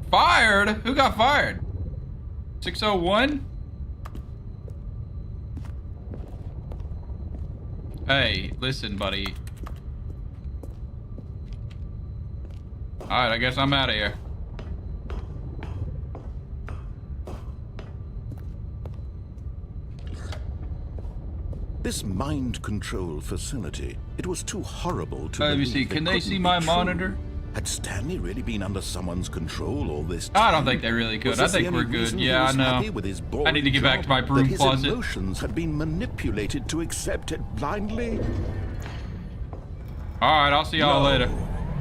Fired? Who got fired? 601? Hey, listen, buddy. Alright, I guess I'm out of here. This mind control facility, it was too horrible to Let me believe see. it Can they couldn't see be my true. monitor? Had Stanley really been under someone's control all this time? I don't think they really could. Was I this the think only we're good. reason he Yeah, I was know. happy with his I need to get back to my boring broom job, closet. that his emotions had been manipulated to accept it blindly? Alright, I'll see y'all later.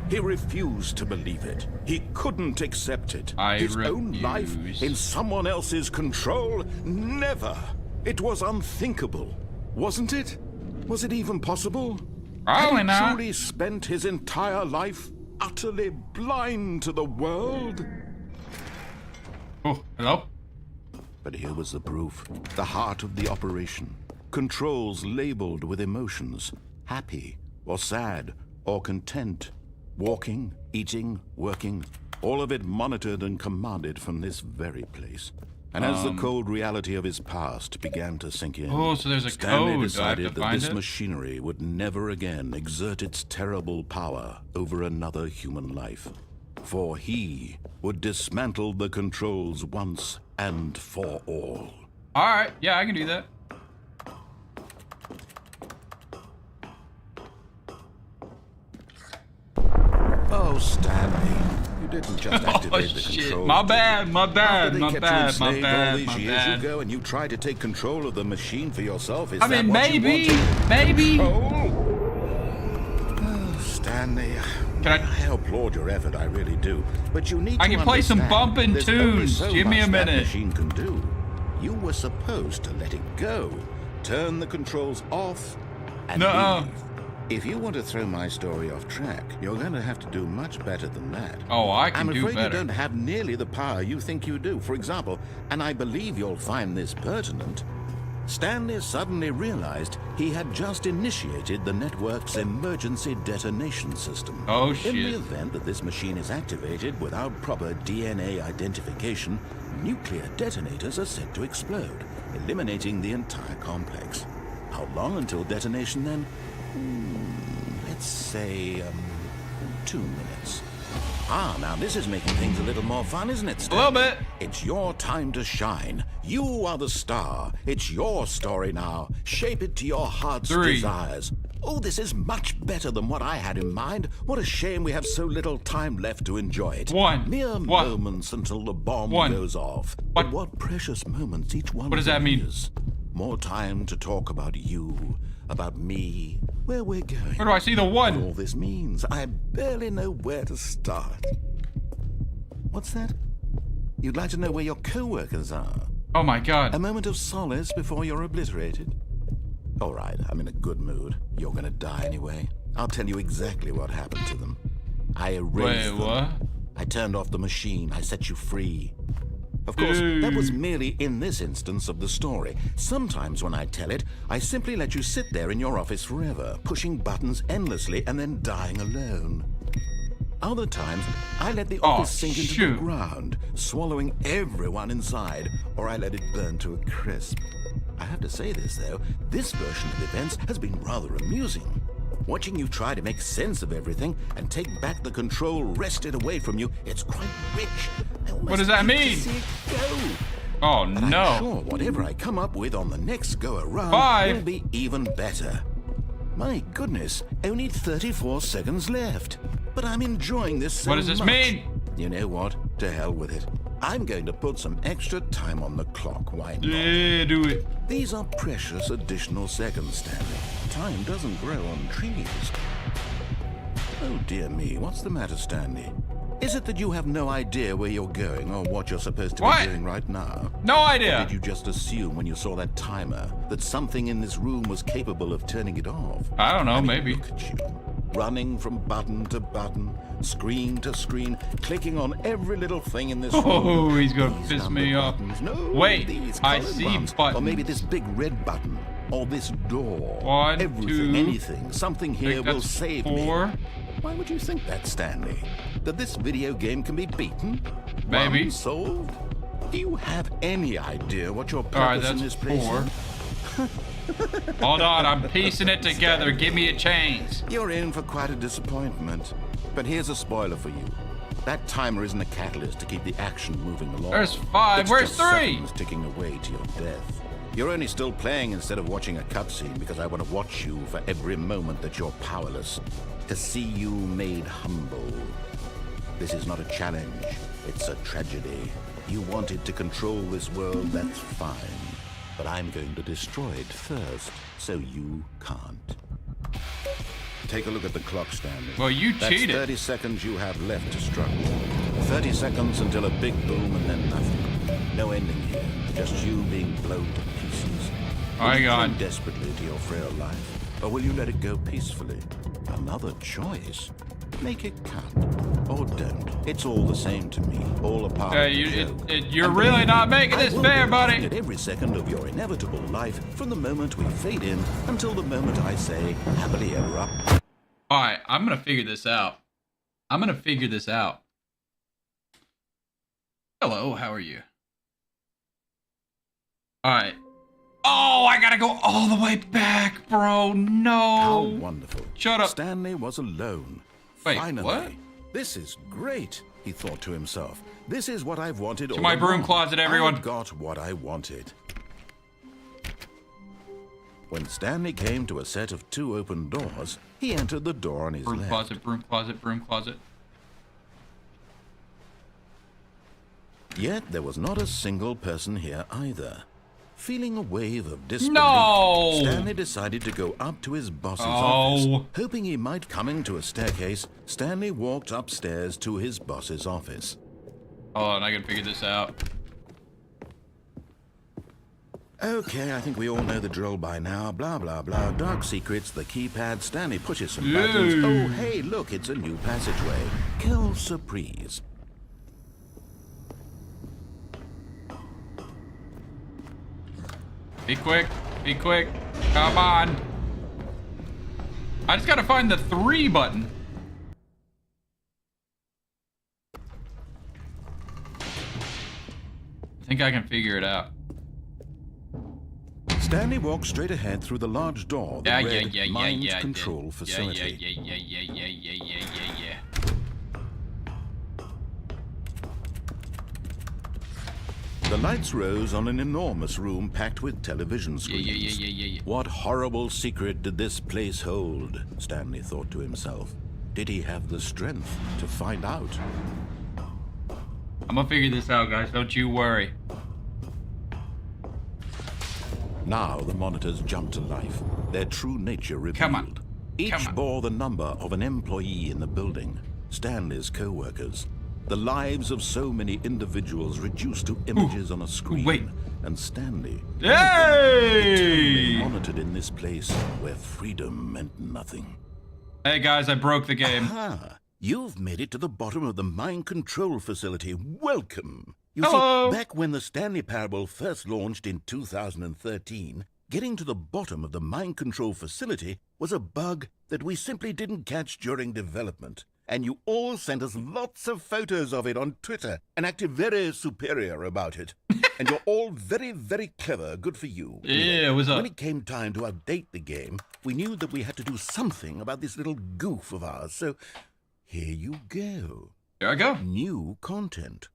He refused to believe it. He couldn't accept it. His own life refuse. in someone else's control? Never. It was unthinkable. Wasn't it? Was it even possible? Probably Had he not. truly spent his entire life utterly blind to the world? Oh, hello? But here was the proof. The heart of the operation. Controls labeled with emotions. Happy or sad or content. Walking, eating, working. All of it monitored and commanded from this very place. And as the cold reality of his past began to sink in, Oh, so there's a Stanley code. Do I have to decided that find this it? machinery would never again exert its terrible power over another human life. For he would dismantle the controls once and for all. Alright, yeah, I can do that. Oh, Stanley, you didn't just activate the shit. controls. My did bad, you? my bad, After they my kept bad, you my enslaved all bad, these my years bad. ago, and you tried to take control of the machine for yourself. Is I that mean, what you maybe, wanted? maybe. Oh, Stanley, Can I applaud your effort, I really do. But you need I to can play some understand, bumpin' there's only tunes. so Give me a much that minute. machine can do. You were supposed to let it go, turn the controls off, and Nuh-uh. leave. If you want to throw my story off track, you're going to have to do much better than that. Oh, I can I'm do afraid better. you don't have nearly the power you think you do. For example, and I believe you'll find this pertinent, Stanley suddenly realized he had just initiated the network's emergency detonation system. Oh, In shit. the event that this machine is activated without proper DNA identification, nuclear detonators are set to explode, eliminating the entire complex. How long until detonation then? Let's say, 2 minutes. Ah, now this is making things a little more fun, isn't it, A Stanley? little bit. It's your time to shine. You are the star. It's your story now. Shape it to your heart's 3. desires. Oh, this is much better than what I had in mind. What a shame we have so little time left to enjoy it. 1. Mere What? moments until the bomb 1. goes off. What? But what precious moments each one What does that mean? is. More time to talk about you, about me, where we're going. Where do I see the What 1? all this means, I barely know where to start. What's that? You'd like to know where your co-workers are? Oh my god. A moment of solace before you're obliterated? All right, I'm in a good mood. You're gonna die anyway. I'll tell you exactly what happened to them. I erased Wait, them. what? I turned off the machine. I set you free. Of course, that was merely in this instance of the story. Sometimes when I tell it, I simply let you sit there in your office forever, pushing buttons endlessly and then dying alone. Other times, I let the office sink into the shoot. ground, swallowing everyone inside, or I let it burn to a crisp. I have to say this, though, this version of events has been rather amusing. Watching you try to make sense of everything and take back the control wrested away from you, it's quite rich. I almost What does that hate to mean? see it go. Oh But no. I'm sure whatever I come up with on the next go-around 5. will be even better. My goodness, only 34 seconds left. But I'm enjoying this so What does this much. mean? You know what? To hell with it. I'm going to put some extra time on the clock. Why not? Yeah, do it. These are precious additional seconds, Stanley. Time doesn't grow on trees. Oh dear me, what's the matter, Stanley? Is it that you have no idea where you're going or what you're supposed to What? be doing right now? No Or idea. did you just assume when you saw that timer that something in this room was capable of turning it off? I don't know, I mean, maybe. Look at you, running from button to button, screen to screen, clicking on every little thing in this room. Oh, he's gonna These piss number me off. buttons. No, Wait, these I colored see ones. buttons. Or maybe this big red button. Or this door. One, Everything, two, anything, something I here think will that's save 4. me. Why would you think that, Stanley? That this video game can be beaten? Maybe. One solved? Do you have any idea what your All right, purpose in that's this place 4. is? Hold on, I'm piecing it together. Give me a chance. You're in for quite a disappointment. But here's a spoiler for you. That timer isn't a catalyst to keep the action moving along. There's 5. It's Where's just 3? seconds ticking away to your death. You're only still playing instead of watching a cutscene because I want to watch you for every moment that you're powerless. To see you made humble. This is not a challenge. It's a tragedy. You wanted to control this world, that's fine. But I'm going to destroy it first, so you can't. Take a look at the clock, Stanley. Well, you That's cheated. 30 seconds you have left to struggle. 30 seconds until a big boom and then nothing. No ending here. Just you being blown to pieces. Will My you God. cling desperately to your frail life, or will you let it go peacefully? Another choice. Make it count, or don't. It's all the same to me. All a part of the joke. You're And really believe not me, making I this will fair, be laughing buddy. at every second of your inevitable life from the moment we fade in until the moment I say happily ever up. All right, I'm gonna figure this out. Hello, how are you? All right. Oh, I gotta go all the way back, bro. How No. wonderful. Shut up. Stanley was alone. Wait, Finally. what? This is great, he thought to himself. This is what I've wanted all my broom along. closet, everyone. I got what I wanted. When Stanley came to a set of 2 open doors, he entered the door on his Broom left. closet, broom closet, broom closet. Yet there was not a single person here either. Feeling a wave of disbelief, No! Stanley decided to go up to his boss's Oh. office. Hoping he might come into a staircase, Stanley walked upstairs to his boss's office. Hold on, I can figure this out. Okay, I think we all know the drill by now. Blah, blah, blah. Dark secrets, the keypad. Stanley pushes some buttons. Yay. Oh, hey, look, it's a new passageway. Quelle surprise. Be quick, be quick. Come on. I just gotta find the 3 button. I think I can figure it out. Stanley walked straight ahead through the large door that read Mind Control Facility. Yeah. The lights rose on an enormous room packed with television screens. Yeah. What horrible secret did this place hold? Stanley thought to himself. Did he have the strength to find out? I'm gonna figure this out, guys. Don't you worry. Now the monitors jumped to life, their true nature revealed. Come on. Each Come on. bore the number of an employee in the building, Stanley's co-workers. The lives of so many individuals reduced to images on a screen. wait. And Stanley, Hey! monitored in this place where freedom meant nothing. Hey guys, I broke the game. Ah, you've made it to the bottom of the mind control facility. Welcome. You Hello. see, back when the Stanley Parable first launched in 2013, getting to the bottom of the mind control facility was a bug that we simply didn't catch during development. And you all sent us lots of photos of it on Twitter and acted very superior about it. And you're all very, very clever. Good for you. Yeah, what's up? When it came time to update the game, we knew that we had to do something about this little goof of ours. So here you go. There I go. New content.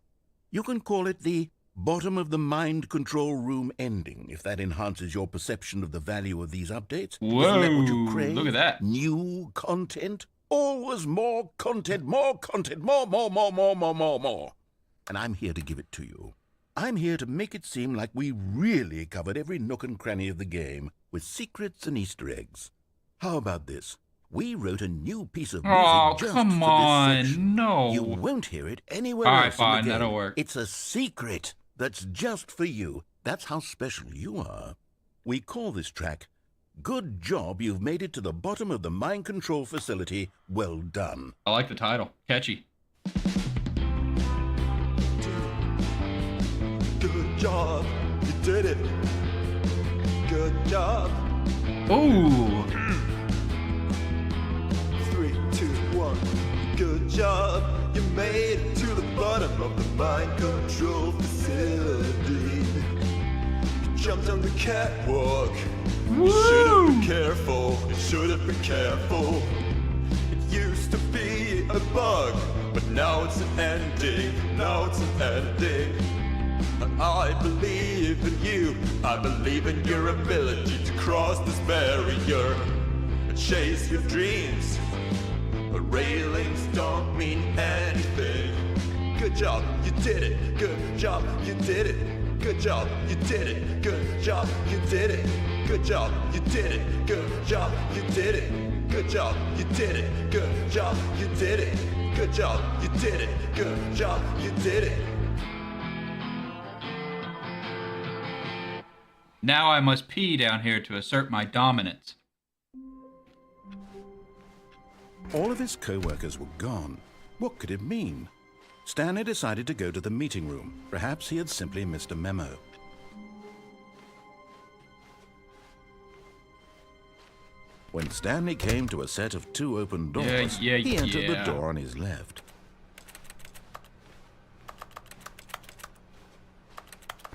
You can call it the bottom of the mind control room ending, if that enhances your perception of the value of these updates. Isn't that what you Whoa, crave? look at that. New content? Always more content, more. And I'm here to give it to you. I'm here to make it seem like we really covered every nook and cranny of the game with secrets and Easter eggs. How about this? We wrote a new piece of music Oh, just come for this on. section. No. You won't hear it anywhere All right, else in the fine, game. that'll work. It's a secret that's just for you. That's how special you are. We call this track, Good Job You've Made It to the Bottom of the Mind Control Facility. Well done. I like the title. Catchy. Good job, you did it. Good job. Ooh. 3, 2, 1. Good job, you made it to the bottom of the mind control facility. You jumped on the catwalk. You should have been careful. You should have been careful. It used to be a bug, but now it's an ending. Now it's an ending. I believe in you. I believe in your ability to cross this barrier and chase your dreams. But railings don't mean anything. Good job, you did it. Good job, you did it. Good job, you did it. Good job, you did it. Good job, you did it. Good job, you did it. Good job, you did it. Good job, you did it. Good job, you did it. Good job, you did it. Now I must pee down here to assert my dominance. All of his co-workers were gone. What could it mean? Stanley decided to go to the meeting room. Perhaps he had simply missed a memo. When Stanley came to a set of 2 open doors, he entered the door on his left.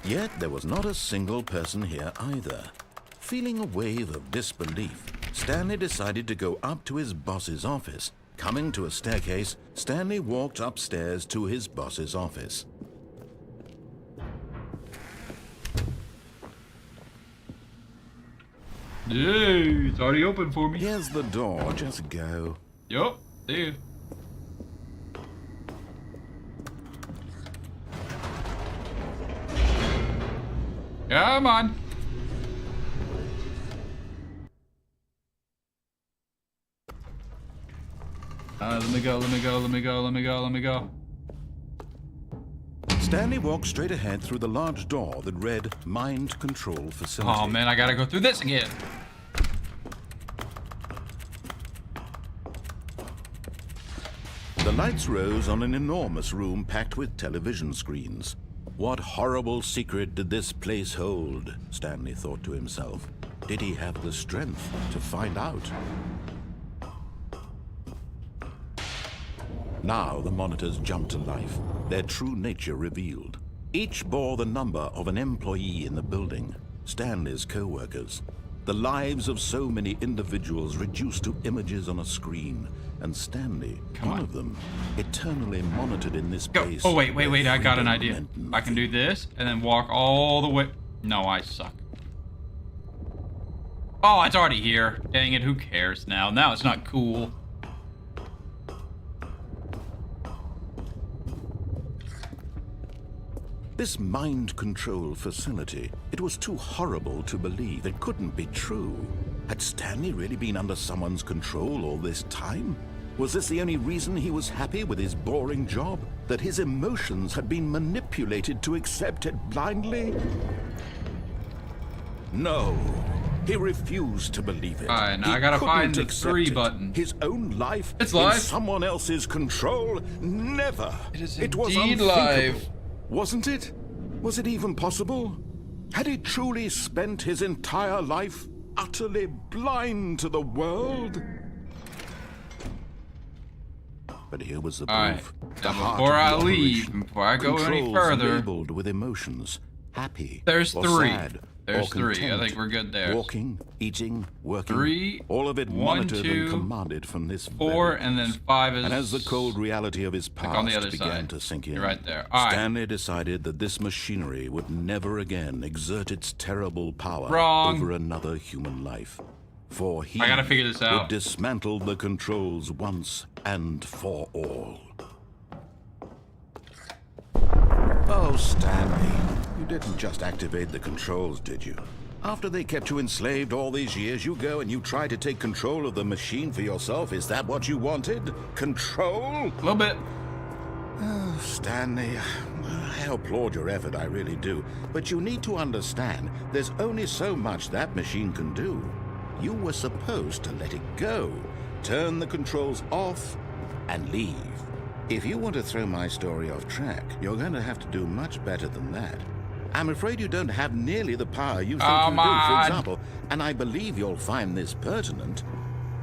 Yet there was not a single person here either. Feeling a wave of disbelief, Stanley decided to go up to his boss's office. Coming to a staircase, Stanley walked upstairs to his boss's office. Yay, it's already open for me. Here's the door, just go. Yup, see you. Come on. Let me go. Stanley walked straight ahead through the large door that read Mind Control Facility. Oh man, I gotta go through this again. The lights rose on an enormous room packed with television screens. What horrible secret did this place hold? Stanley thought to himself. Did he have the strength to find out? Now the monitors jumped to life, their true nature revealed. Each bore the number of an employee in the building, Stanley's co-workers. The lives of so many individuals reduced to images on a screen, and Stanley, one of them, eternally monitored in this Go. place. Oh wait, I got an freedom idea. meant I can do nothing. this and then walk all the way. No, I suck. Oh, it's already here. Dang it, who cares now? Now it's not cool. This mind control facility, it was too horrible to believe. It couldn't be true. Had Stanley really been under someone's control all this time? Was this the only reason he was happy with his boring job? That his emotions had been manipulated to accept it blindly? No. He refused to believe it. Alright, now He I gotta couldn't find the accept 3 it. button. His own life It's in live. someone else's control? Never. It was indeed unthinkable. live. Wasn't it? Was it even possible? Had he truly spent his entire life utterly blind to the world? But here was the Alright, proof. now The heart before of I the leave, operation. before I go any Controls further, labeled with emotions. Happy. There's or 3. sad, There's or 3. I content. think we're good there. Walking, eating, working. 3, all of it 1, monitored 2, and commanded from this 4, very and then place. 5 is. And as the cold reality of his like past on the other began side. to sink in, You're right there. All right. Stanley decided that this machinery would never again exert its terrible power Wrong. over another human life. For he I gotta figure this out. would dismantle the controls once and for all. Oh, Stanley, you didn't just activate the controls, did you? After they kept you enslaved all these years, you go and you try to take control of the machine for yourself? Is that what you wanted? Control? A little bit. Oh, Stanley, I applaud your effort, I really do. But you need to understand, there's only so much that machine can do. You were supposed to let it go, turn the controls off, and leave. If you want to throw my story off track, you're going to have to do much better than that. I'm afraid you don't have nearly the power you think you do, for example, and I believe you'll find this pertinent.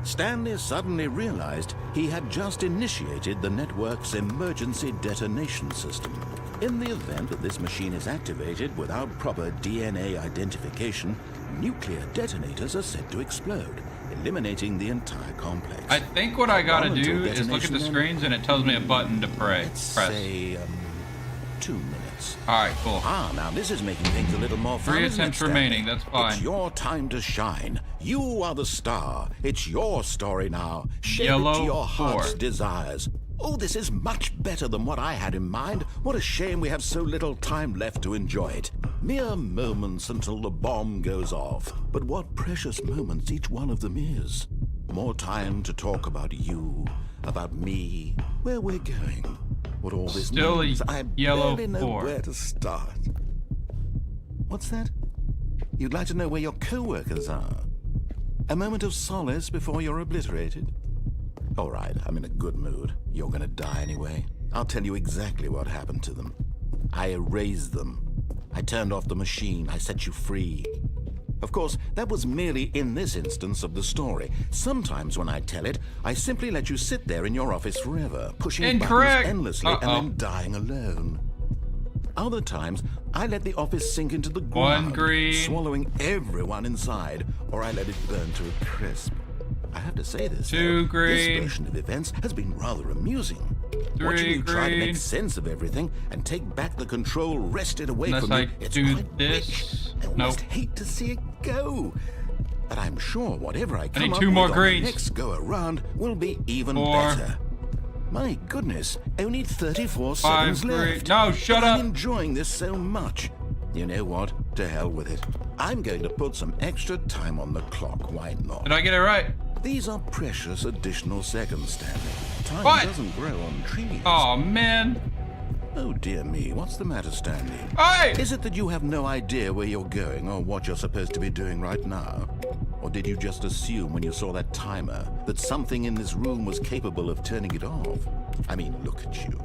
Stanley suddenly realized he had just initiated the network's emergency detonation system. In the event that this machine is activated without proper DNA identification, nuclear detonators are said to explode, eliminating the entire complex. I think what I gotta do is look at the screens and it tells me a button to press. Say, 2 minutes. Alright, cool. Now this is making things a little more fun. 3 isn't it, attempts Stanley? remaining, that's fine. It's your time to shine. You are the star. It's your story now. Shape it Yellow to your heart's 4. desires. Oh, this is much better than what I had in mind. What a shame we have so little time left to enjoy it. Mere moments until the bomb goes off. But what precious moments each one of them is. More time to talk about you, about me, where we're going, what all this Still means. a I yellow barely know 4. where to start. What's that? You'd like to know where your co-workers are? A moment of solace before you're obliterated? All right, I'm in a good mood. You're gonna die anyway. I'll tell you exactly what happened to them. I erased them. I turned off the machine. I set you free. Of course, that was merely in this instance of the story. Sometimes when I tell it, I simply let you sit there in your office forever, pushing Incorrect. buttons endlessly and then dying alone. Other times, I let the office sink into the ground, green. swallowing everyone inside, or I let it burn to a crisp. I have to say this, 2 though, green. this version of events has been rather amusing. 3 Watching you try to green. make sense of everything and take back the control wrested away Unless from I you, it's do quite this. rich. I Nope. almost hate to see it go. But I'm sure whatever I come need up 2 more with on the greens. next go around will be even 4. better. My goodness, only 34 5 seconds green. left. No, shut But up. I'm enjoying this so much. You know what? To hell with it. I'm going to put some extra time on the clock. Why not? Did I get it right? These are precious additional seconds, Stanley. Time What? doesn't grow on trees. Oh man. Oh dear me, what's the matter, Stanley? Hey! Is it that you have no idea where you're going or what you're supposed to be doing right now? Or did you just assume when you saw that timer that something in this room was capable of turning it off? I mean, look at you.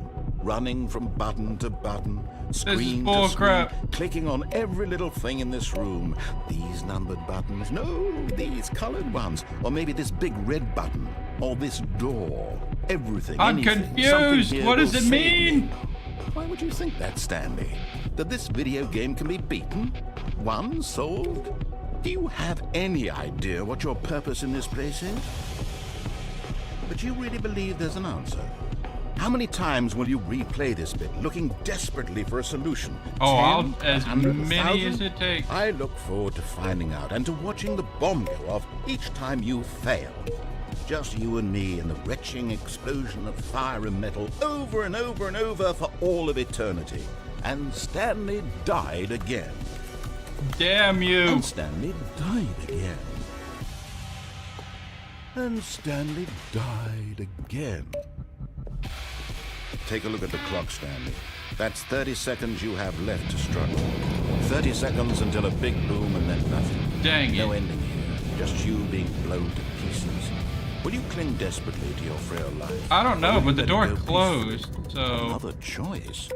Running from button to button, screen to bullcrap. screen, clicking on every little thing in this room. These numbered buttons, no, these colored ones. Or maybe this big red button, or this door. Everything, I'm anything, confused. something here What does will it save mean? me. Why would you think that, Stanley? That this video game can be beaten? Won? Solved? Do you have any idea what your purpose in this place is? But you really believe there's an answer? How many times will you replay this bit, looking desperately for a solution? Oh, 10, as 100, many 1,000? as it takes. I look forward to finding out and to watching the bomb go off each time you fail. Just you and me in the retching explosion of fire and metal over and over and over for all of eternity. And Stanley died again. Damn you. And Stanley died again. And Stanley died again. Take a look at the clock, Stanley. That's 30 seconds you have left to struggle. 30 seconds until a big boom and then nothing. Dang No it. ending here. Just you being blown to pieces. Will you cling desperately to your frail life? I don't know, Or will but you the let door it go closed, peacefully? so Another choice.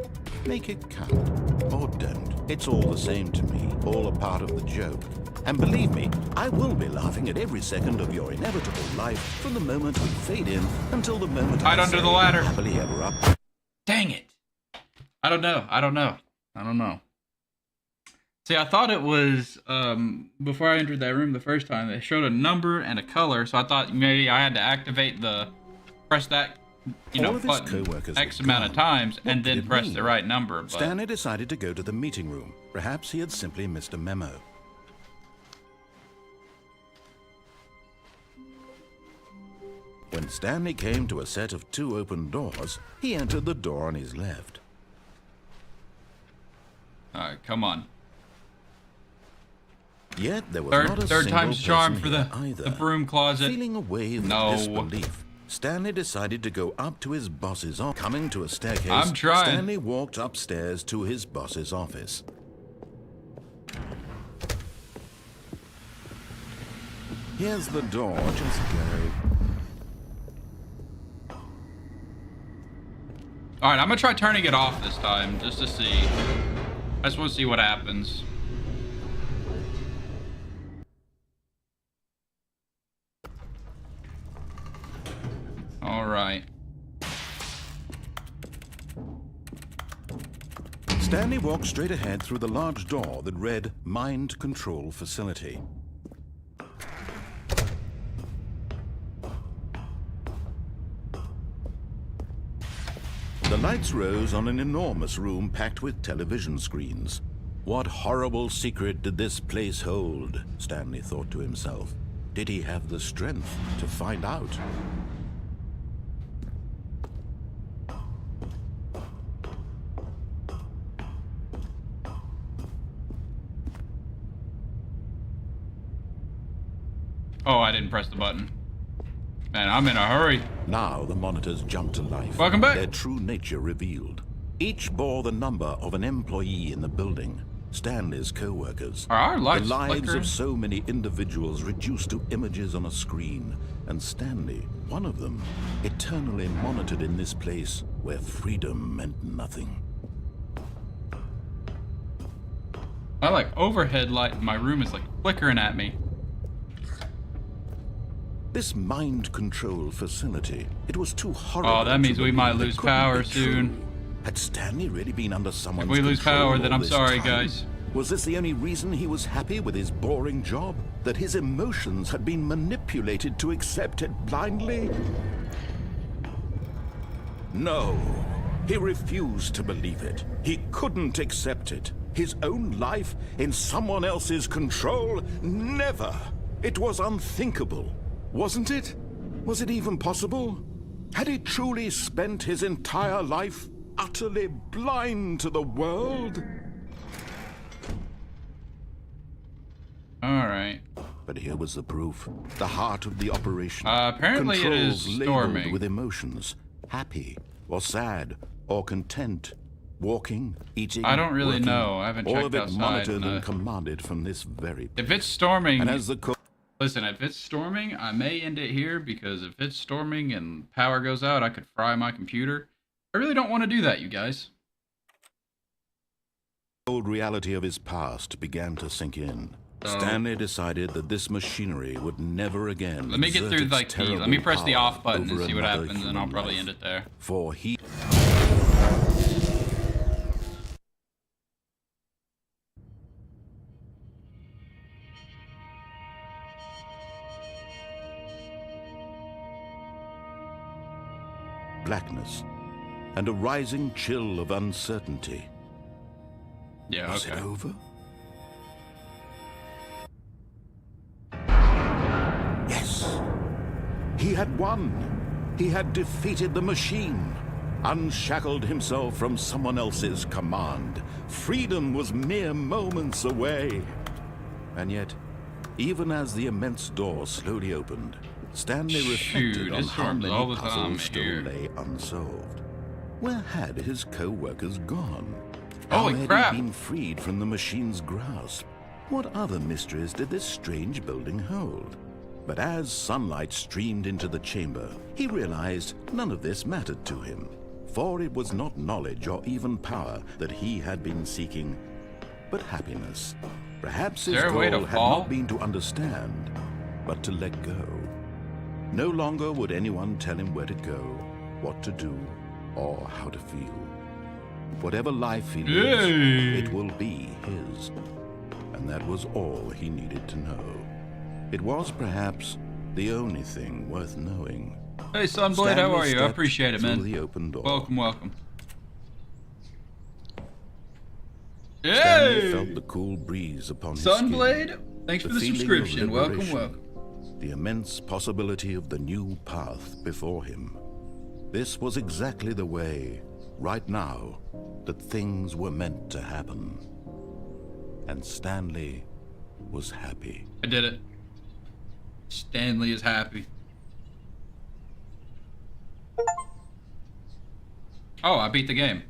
Make it count. Or don't. It's all the same to me. All a part of the joke. And believe me, I will be laughing at every second of your inevitable life from the moment we fade in until the moment Hide I under say the ladder. happily ever after. dang it. I don't know. See, I thought it was before I entered that room the first time, they showed a number and a color, so I thought maybe I had to activate press that, All of his button co-workers X were amount of gone. times What and could then it press mean? the right number. But Stanley decided to go to the meeting room. Perhaps he had simply missed a memo. When Stanley came to a set of 2 open doors, he entered the door on his left. all right, come on. Yet there was not a Third single time's charm person for here the either. broom closet. Feeling a wave No. of disbelief, Stanley decided to go up to his boss's office. Coming to a staircase, I'm trying. Stanley walked upstairs to his boss's office. Here's the door, just go. Alright, I'm gonna try turning it off this time, just to see. I just want to see what happens. Alright. Stanley walked straight ahead through the large door that read Mind Control Facility. The lights rose on an enormous room packed with television screens. What horrible secret did this place hold? Stanley thought to himself. Did he have the strength to find out? Oh, I didn't press the button. Man, I'm in a hurry. Now the monitors jumped to life. Welcome back. Their true nature revealed. Each bore the number of an employee in the building. Stanley's co-workers. Are our The lights lives flickering? of so many individuals reduced to images on a screen. And Stanley, one of them, eternally monitored in this place where freedom meant nothing. My like overhead light in my room is like flickering at me. This mind control facility, it was too horrible. Oh, that means to we believe might it lose couldn't power be true. soon. Had Stanley really been under someone's If we lose control power, then all I'm this sorry, time? guys. Was this the only reason he was happy with his boring job? That his emotions had been manipulated to accept it blindly? No, he refused to believe it. He couldn't accept it. His own life in someone else's control? Never! It was unthinkable, wasn't it? Was it even possible? Had he truly spent his entire life utterly blind to the world? Alright. But here was the proof. The heart of the operation. Apparently it is Controls labeled storming. with emotions. Happy, or sad, or content. Walking, eating, I don't really working, know. I haven't all checked of it outside, monitored and, and commanded from this very If it's storming, And as the listen, if it's storming, I may end it here, because if it's storming and power goes out, I could fry my computer. I really don't want to do that, you guys. cold reality of his past began to sink in. So- Stanley decided that this machinery would never again. Let me get exert through its like the, let terrible me press the power off button and over see what another happens, and I'll human probably life. end it there. For he blackness and a rising chill of uncertainty. Yeah, Was okay. it over? Yes. He had won. He had defeated the machine, unshackled himself from someone else's command. Freedom was mere moments away. And yet, even as the immense door slowly opened, Stanley reflected Shoot, on this how storm's many all the time puzzles still here. lay unsolved. Where had his co-workers gone? Holy How had crap. he been freed from the machine's grasp? What other mysteries did this strange building hold? But as sunlight streamed into the chamber, he realized none of this mattered to him, for it was not knowledge or even power that he had been seeking, but happiness. Perhaps his there a way to goal had fall? not been to understand, but to let go. No longer would anyone tell him where to go, what to do, or how to feel. Whatever life he lives, Yay. it will be his. And that was all he needed to know. It was perhaps the only thing worth knowing. Hey, Sunblade, how Stanley are you? I stepped appreciate it, through man. the open door. Welcome, welcome. Stanley Yay! felt the cool breeze upon his skin. Sunblade, thanks for the feeling of subscription. Welcome, liberation, welcome. The immense possibility of the new path before him. This was exactly the way, right now, that things were meant to happen. And Stanley was happy. I did it. Stanley is happy. Oh, I beat the game.